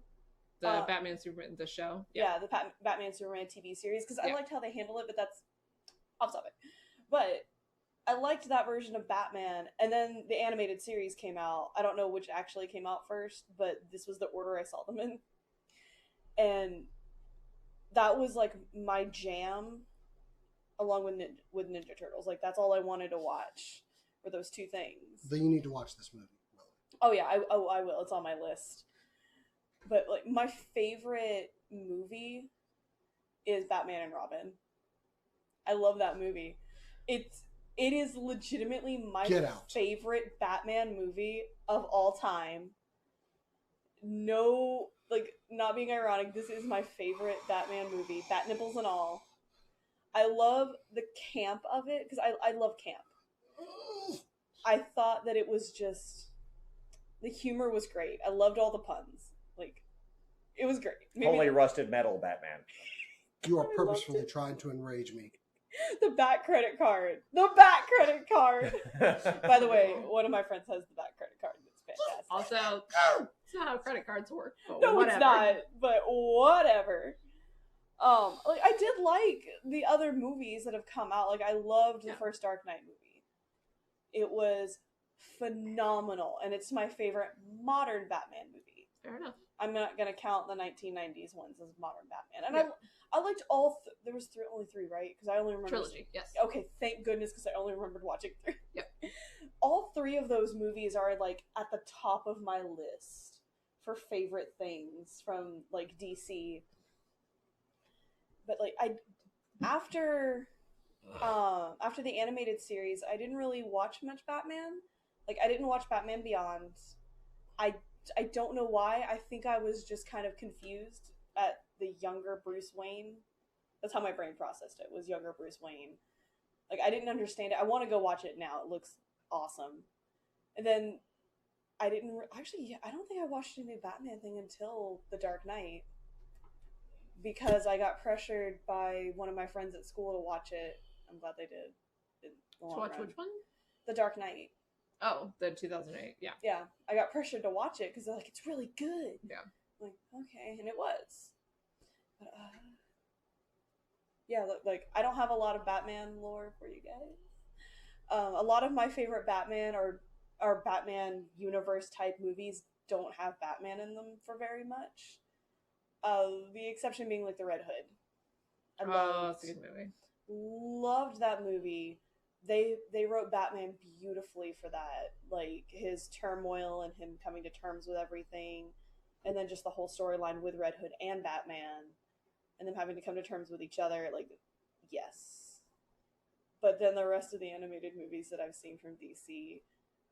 The Batman Superman, the show? Yeah, the Batman Superman TV series, because I liked how they handle it, but that's off topic. But I liked that version of Batman, and then the animated series came out. I don't know which actually came out first, but this was the order I saw them in. And that was like my jam, along with Ninja Turtles. Like, that's all I wanted to watch were those two things. Then you need to watch this movie. Oh yeah, I will. It's on my list. But like, my favorite movie is Batman and Robin. I love that movie. It is legitimately my favorite Batman movie of all time. No, like, not being ironic, this is my favorite Batman movie, bat nipples and all. I love the camp of it, because I love camp. I thought that it was just, the humor was great. I loved all the puns. Like, it was great. Holy rusted metal Batman. You are purposefully trying to enrage me. The Bat credit card. The Bat credit card. By the way, one of my friends has the Bat credit card. It's fantastic. Also, it's not how credit cards work. No, whatever. It's not. But whatever. Like, I did like the other movies that have come out. Like, I loved the first Dark Knight movie. It was phenomenal, and it's my favorite modern Batman movie. Fair enough. I'm not gonna count the 1990s ones as modern Batman, and I liked all. There was only 3, right? Because I only remember trilogy. Yes. Okay, thank goodness, because I only remembered watching 3. Yep. All 3 of those movies are like at the top of my list for favorite things from like DC. but like after the animated series, I didn't really watch much Batman. Like I didn't watch Batman Beyond. I don't know why. I think I was just kind of confused at the younger Bruce Wayne. That's how my brain processed it. Was younger Bruce Wayne. Like I didn't understand it. I want to go watch it now. It looks awesome. And then I didn't I don't think I watched a new Batman thing until The Dark Knight, because I got pressured by one of my friends at school to watch it. I'm glad they did. To watch which one? The Dark Knight. Oh, the 2008. Yeah. Yeah, I got pressured to watch it because they're like, it's really good. Yeah. I'm like, okay, and it was. But yeah, like I don't have a lot of Batman lore for you guys. A lot of my favorite Batman or Batman universe type movies don't have Batman in them for very much. The exception being like the Red Hood. That's a good movie. Loved that movie. They wrote Batman beautifully for that, like his turmoil and him coming to terms with everything, and then just the whole storyline with Red Hood and Batman, and them having to come to terms with each other. Like, yes. But then the rest of the animated movies that I've seen from DC,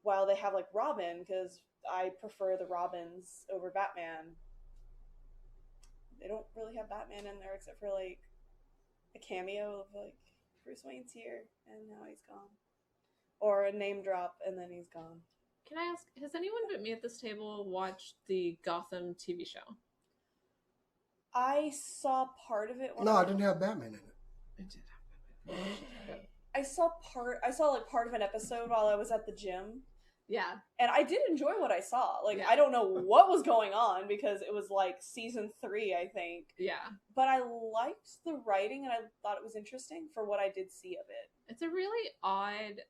while they have like Robin, because I prefer the Robins over Batman, they don't really have Batman in there except for like a cameo of like Bruce Wayne's here and now he's gone, or a name drop and then he's gone. Can I ask, has anyone but me at this table watched the Gotham TV show? I saw part of it. No, I didn't have Batman in it. It did have Batman. I saw like part of an episode while I was at the gym. Yeah. And I did enjoy what I saw. Like, Yeah. I don't know what was going on because it was like season 3, I think. Yeah. But I liked the writing and I thought it was interesting for what I did see of it. It's a really odd,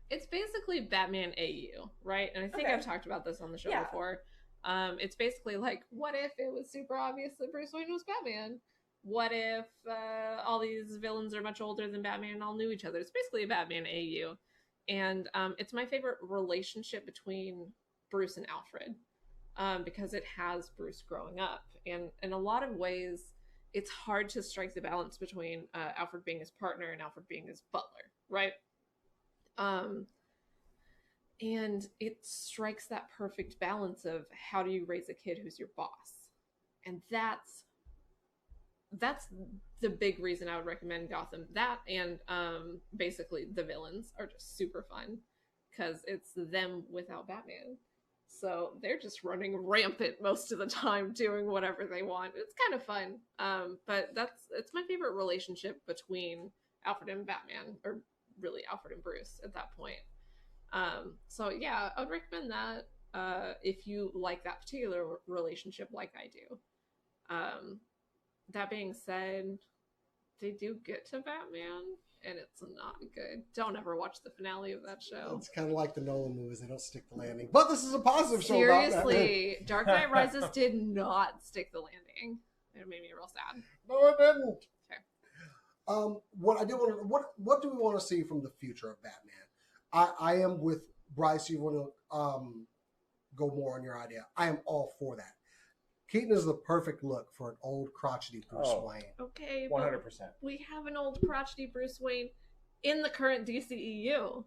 it's basically Batman AU, right? And I think Okay. I've talked about this on the show Yeah. before. It's basically like, what if it was super obvious that Bruce Wayne was Batman? What if all these villains are much older than Batman and all knew each other? It's basically a Batman AU. And it's my favorite relationship between Bruce and Alfred, because it has Bruce growing up. And in a lot of ways, it's hard to strike the balance between Alfred being his partner and Alfred being his butler, right? And it strikes that perfect balance of how do you raise a kid who's your boss? And that's the big reason I would recommend Gotham. That and basically the villains are just super fun because it's them without Batman. So they're just running rampant most of the time doing whatever they want. It's kind of fun. But it's my favorite relationship between Alfred and Batman, or really Alfred and Bruce at that point. So yeah, I would recommend that if you like that particular relationship like I do. That being said, they do get to Batman, and it's not good. Don't ever watch the finale of that show. It's kind of like the Nolan movies. They don't stick the landing. But this is a positive show about that. Seriously, Dark Knight Rises did not stick the landing. It made me real sad. No, it didn't. Okay. What I do want to, what do we want to see from the future of Batman? I am with Bryce. You want to go more on your idea? I am all for that. Keaton is the perfect look for an old crotchety Bruce Wayne. Okay, 100%. We have an old crotchety Bruce Wayne in the current DCEU.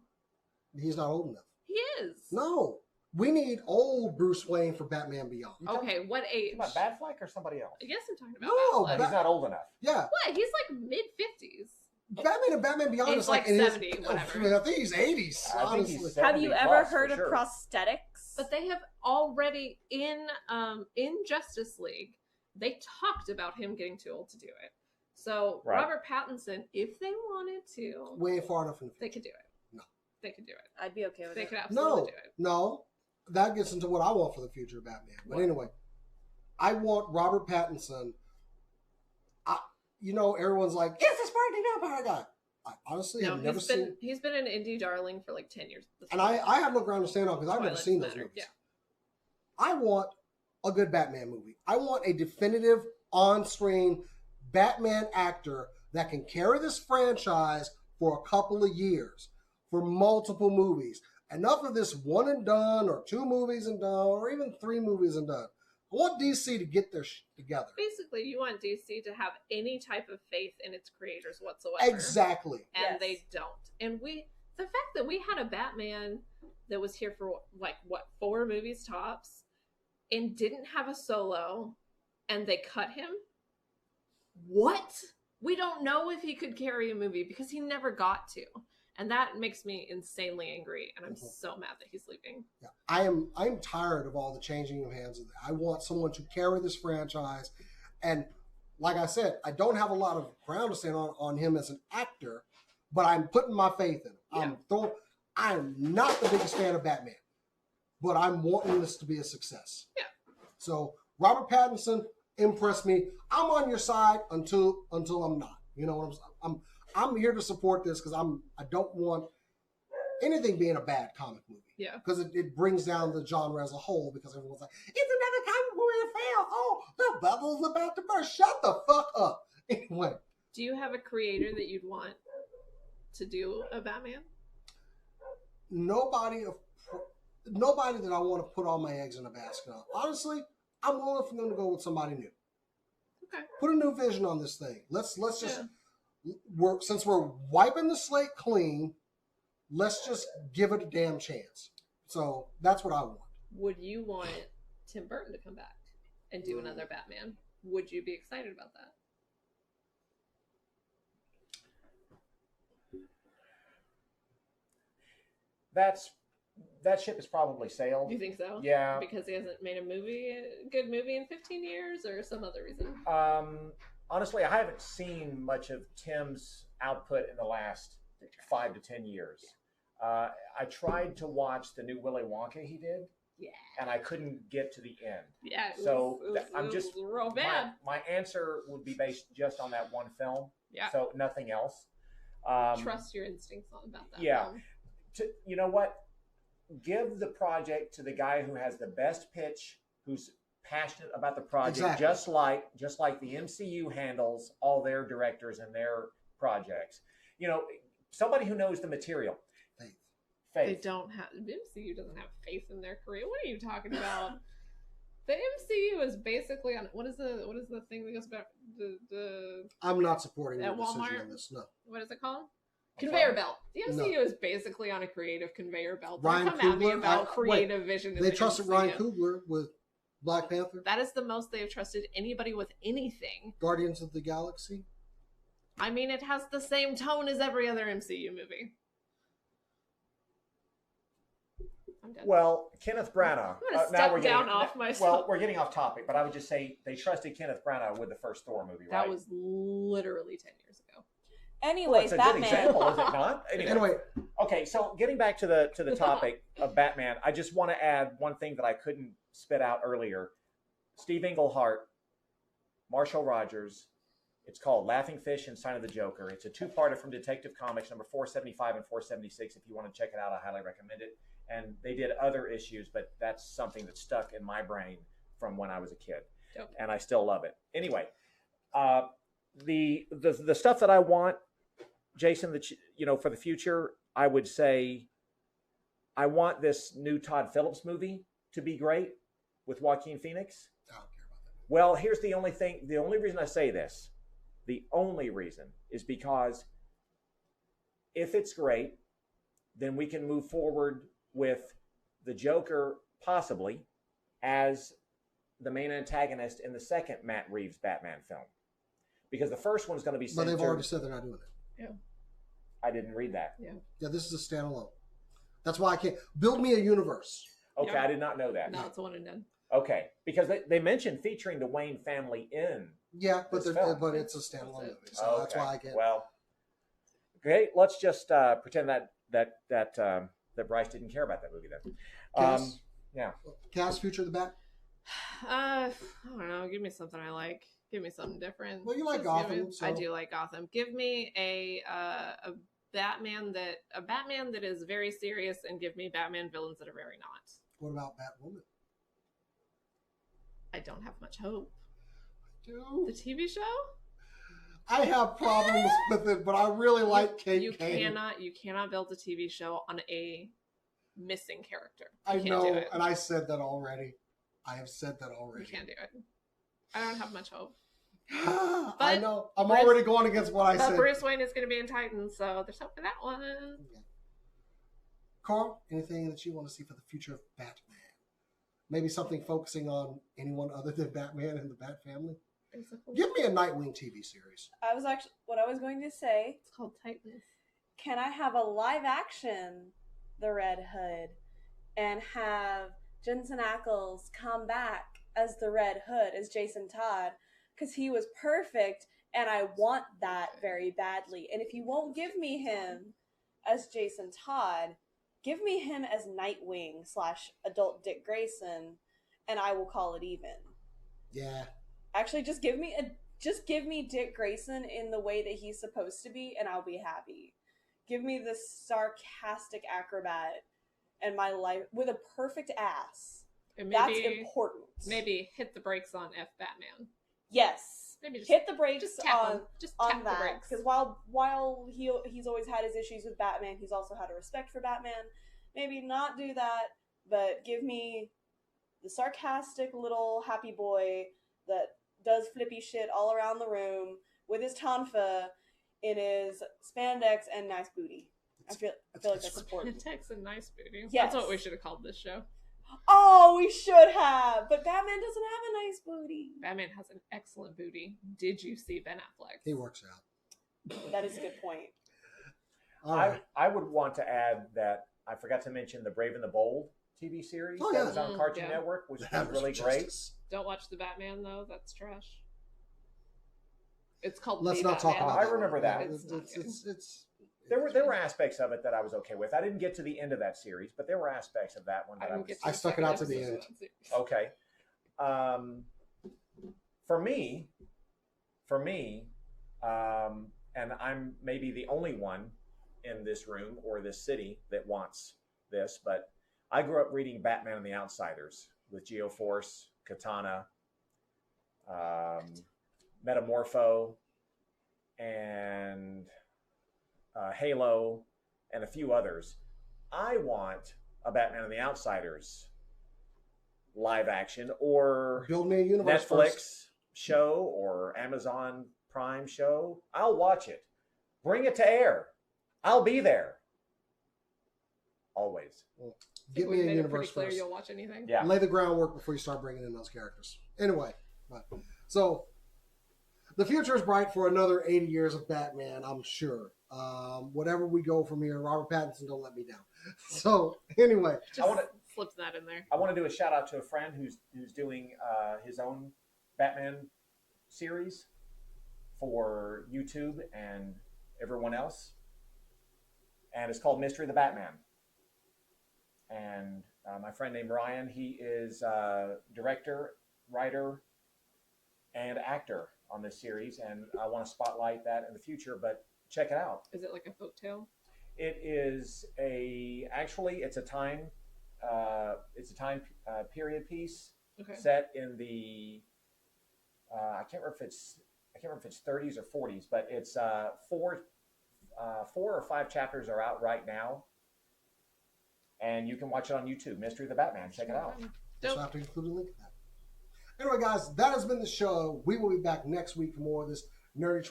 He's not old enough. He is. No. We need old Bruce Wayne for Batman Beyond. Okay, what age? About Batfleck or somebody else? I guess I'm talking about No, Batfleck. He's not old enough. Yeah. What? He's like mid-50s. Batman and Batman Beyond He's is like like in 70, his, whatever. I think he's 80s, I think honestly. he's Have you 70 ever plus, heard for of sure. prosthetics? But they have already in Justice League, they talked about him getting too old to do it. So Right. Robert Pattinson, if they wanted to, We ain't far enough in the they future. could do it. No. They could do it. I'd be okay with They it. could absolutely No, do it. no. That gets into what I want for the future of Batman. But What? anyway, I want Robert Pattinson. Everyone's like, is this Sparky Vampire guy? I honestly have never seen. He's been an indie darling for like 10 years. And I have no ground to stand on because I've never Twilight seen those Matter, movies. yeah. I want a good Batman movie. I want a definitive on-screen Batman actor that can carry this franchise for a couple of years, for multiple movies. Enough of this one and done, or 2 movies and done, or even 3 movies and done. I want DC to get their shit together. Basically, you want DC to have any type of faith in its creators whatsoever. Exactly. And they don't. And the fact that we had a Batman that was here for like, what, 4 movies tops and didn't have a solo and they cut him? What? We don't know if he could carry a movie because he never got to. And that makes me insanely angry, and I'm so mad that he's leaving. Yeah, I'm tired of all the changing of hands. I want someone to carry this franchise, and like I said, I don't have a lot of ground to stand on him as an actor, but I'm putting my faith in him. Yeah. I'm not the biggest fan of Batman, but I'm wanting this to be a success. Yeah. So Robert Pattinson impressed me. I'm on your side until I'm not. You know what I'm here to support this because I don't want anything being a bad comic movie. Yeah. Because it brings down the genre as a whole because everyone's like, it's another comic movie that failed. Oh, the bubble's about to burst. Shut the fuck up. Anyway. Do you have a creator that you'd want to do a Batman? Nobody that I want to put all my eggs in a basket of. Honestly, I'm willing for them to go with somebody new. Okay. Put a new vision on this thing. Let's just since we're wiping the slate clean, let's just give it a damn chance. So that's what I want. Would you want Tim Burton to come back and do another Batman? Would you be excited about that? That ship is probably sailed. You think so? Yeah. Because he hasn't made a good movie in 15 years, or some other reason? Honestly, I haven't seen much of Tim's output in the last 5 to 10 years. I tried to watch the new Willy Wonka he did. Yeah. And I couldn't get to the end. Yeah. I'm just real bad. My answer would be based just on that one film. Yeah. So nothing else. Trust your instincts about that. Yeah. You know what? Give the project to the guy who has the best pitch, who's passionate about the project, exactly. just like the MCU handles all their directors and their projects. You know, somebody who knows the material. Faith. They don't have MCU doesn't have faith in their career. What are you talking about? The MCU is basically on what is the thing that goes back the I'm not supporting at your decision Walmart on this. No. What is it called? Conveyor belt. The MCU is basically on a creative conveyor belt. Ryan Don't come at me Coogler, about creative vision. They trusted MCU. Ryan Coogler with Black Panther. That is the most they have trusted anybody with anything. Guardians of the Galaxy. I mean, it has the same tone as every other MCU movie. I'm done. Well, Kenneth Branagh. I'm going to step down off myself. Well, we're getting off topic, but I would just say they trusted Kenneth Branagh with the first Thor movie, right? That was literally 10 years ago. Anyways, it's a Batman. good example, is it not? Anyway. Okay, so getting back to the topic of Batman, I just want to add one thing that I couldn't spit out earlier. Steve Englehart, Marshall Rogers. It's called Laughing Fish and Sign of the Joker. It's a 2-parter from Detective Comics, number 475 and 476. If you want to check it out, I highly recommend it. And they did other issues, but that's something that stuck in my brain from when I was a kid. Okay. And I still love it. Anyway, the stuff that I want, Jason, that for the future, I would say I want this new Todd Phillips movie to be great with Joaquin Phoenix. I don't care about that. Well, here's the only thing. The only reason I say this, the only reason is because if it's great, then we can move forward with the Joker possibly as the main antagonist in the second Matt Reeves Batman film. Because the first one's going to be centered... But they've already said they're not doing it. Yeah. I didn't read that. Yeah, this is a standalone. That's why I can't... Build me a universe. Okay, I did not know that. No, it's a one and done. Okay, because they mentioned featuring the Wayne family in... Yeah, but it's a standalone movie, so that's why I can't... Well, okay, let's just pretend that Bryce didn't care about that movie then. Cass? Yeah. Cass, Future of the Bat? I don't know. Give me something I like. Give me something different. Well, you like Gotham. I do like Gotham. Give me a Batman that is very serious, and give me Batman villains that are very not. What about Batwoman? I don't have much hope. Dude. The TV show? I have problems with it, but I really like Kate Kane. You cannot build a TV show on a missing character. I know, and I said that already. I have said that You already. can't do it. I don't have much hope. I know. I'm already going against what I But said. Bruce Wayne is going to be in Titans, so there's hope for that one. Yeah. Carl, anything that you want to see for the future of Batman? Maybe something focusing on anyone other than Batman and the Bat family? Basically. Give me a Nightwing TV series. What I was going to say. It's called Titans. Can I have a live action The Red Hood and have Jensen Ackles come back as the Red Hood, as Jason Todd? Because he was perfect, and I want that very badly. And if you won't give me him as Jason Todd, give me him as Nightwing / adult Dick Grayson, and I will call it even. Yeah. Actually, just give me Dick Grayson in the way that he's supposed to be, and I'll be happy. Give me the sarcastic acrobat and my life with a perfect ass. And That's important. Maybe hit the brakes on F Batman. Yes. Maybe Hit the brakes just tap on him. Just tap on the that. brakes. Because while he's always had his issues with Batman, he's also had a respect for Batman. Maybe not do that, but give me the sarcastic little happy boy that does flippy shit all around the room with his tonfa in his spandex and nice booty. I feel like that's important. Spandex and nice booty. Yes. That's what we should have called this show. Oh, we should have, but Batman doesn't have a nice booty. Batman has an excellent booty. Did you see Ben Affleck? He works out. That is a good point. All right. I would want to add that I forgot to mention the Brave and the Bold TV series that was on Cartoon Yeah. Network, which was That really great. Don't watch the Batman though. That's trash. It's called. Let's The not talk Batman. about I remember that. It's There were aspects of it that I was okay with. I didn't get to the end of that series, but there were aspects of that one that I stuck it out to the end. Okay. For me, and I'm maybe the only one in this room or this city that wants this, but I grew up reading Batman and the Outsiders with Geoforce, Katana, Metamorpho, and Halo, and a few others. I want a Batman and the Outsiders live action or Build me a universe Netflix first. show or Amazon Prime show. I'll watch it. Bring it to air. I'll be there. Always. Get me a universe clear first. You'll watch anything. Yeah. Lay the groundwork before you start bringing in those characters. Anyway, so the future is bright for another 80 years of Batman, I'm sure. Whatever we go from here, Robert Pattinson don't let me down. So anyway, Just slip that in there. I want to do a shout out to a friend who's doing his own Batman series for YouTube and everyone else, and it's called Mystery of the Batman. And my friend named Ryan, he is director, writer, and actor on this series, and I want to spotlight that in the future. But check it out. Is it like a folktale? It is it's a time period piece set in the I can't remember if it's 30s or 40s, but it's 4 or 5 chapters are out right now, and you can watch it on YouTube. Mystery of the Batman. Check it out. so I have to include a link to that. Anyway, guys, that has been the show. We will be back next week for more of this nerdy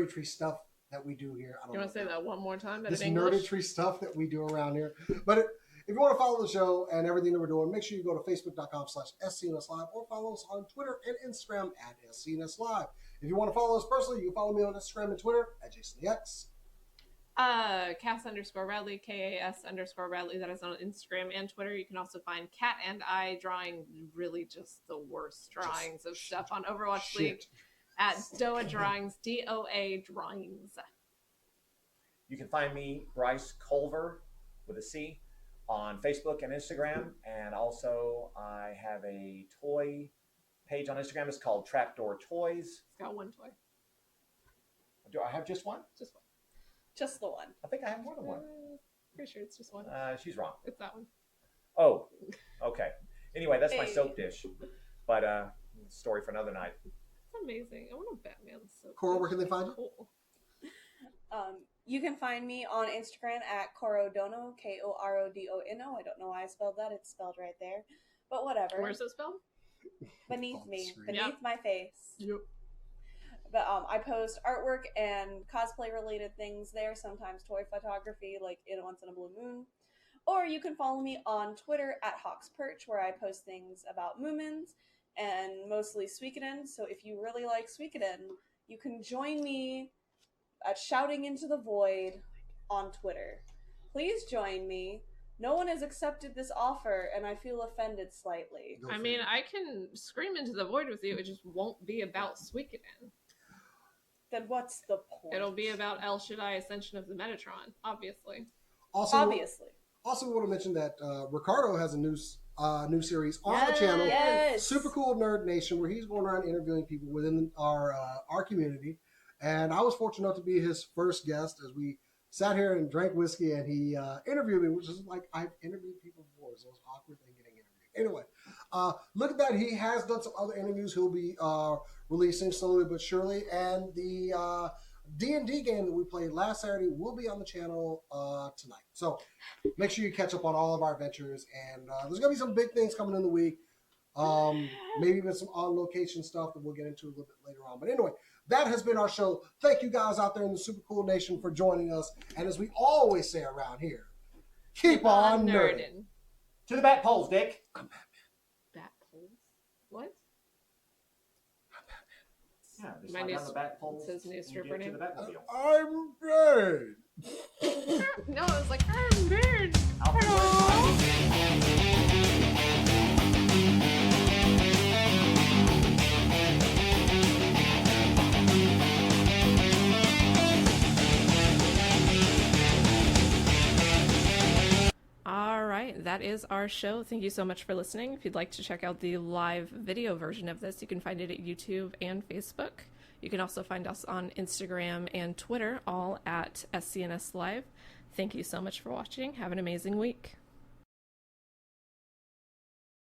tree stuff that we do here. You want to say that one more time? This nerdy tree stuff that we do around here. But if you want to follow the show and everything that we're doing, make sure you go to facebook.com/SCNS Live or follow us on Twitter and Instagram at SCNS Live. If you want to follow us personally, you can follow me on Instagram and Twitter at JasonTheX. Cass_Bradley, KAS_Bradley. That is on Instagram and Twitter. You can also find Cat and I drawing really just the worst drawings of stuff on Overwatch League at Doa Drawings, DOA Drawings. You can find me, Bryce Culver, with a C, on Facebook and Instagram. And also, I have a toy page on Instagram. It's called Trapdoor Toys. It's got one toy. Do I have just one? Just one. Just the one. I think I have more than one. Pretty sure it's just one. She's wrong. It's that one. Oh, okay. Anyway, that's my Hey. soap dish. But story for another night. It's amazing. I want a Batman soap. Cora, where can they find you? Cool. You can find me on Instagram at Korodono, KORODONO. I don't know why I spelled that. It's spelled right there. But whatever. Where's it spelled? beneath On me, screen. beneath Yep. my face. Yep. But I post artwork and cosplay related things there, sometimes toy photography, like in Once in a Blue Moon. Or you can follow me on Twitter at Hawk's Perch, where I post things about Moomins and mostly Suikoden. So if you really like Suikoden, you can join me at Shouting Into the Void on Twitter. Please join me. No one has accepted this offer, and I feel offended slightly. Go I for mean, it. I can scream into the void with you. It just won't be about Suikoden. Then what's the point? It'll be about El Shaddai Ascension of the Metatron, obviously. Also, Obviously. Also, we want to mention that Ricardo has a new series on the channel, Yes. Super Cool Nerd Nation, where he's going around interviewing people within our community. And I was fortunate enough to be his first guest as we sat here and drank whiskey, and he interviewed me, which is like I've interviewed people before, so it's awkward thing getting interviewed. Anyway, look at that. He has done some other interviews he'll be releasing slowly but surely, and the D&D game that we played last Saturday will be on the channel tonight. So make sure you catch up on all of our adventures, and there's going to be some big things coming in the week. Maybe even some on-location stuff that we'll get into a little bit later on. But anyway, that has been our show. Thank you guys out there in the Super Cool Nation for joining us. And as we always say around here, keep on nerding. To the bat poles, Dick. Bat poles? What? Yeah, just My slide new down the bat poles. it's his new and stripper get to name. the Batmobile. I'm dead. No, it was like, I'm bird. Hello. All right, that is our show. Thank you so much for listening. If you'd like to check out the live video version of this, you can find it at YouTube and Facebook. You can also find us on Instagram and Twitter, all at SCNS Live. Thank you so much for watching. Have an amazing week.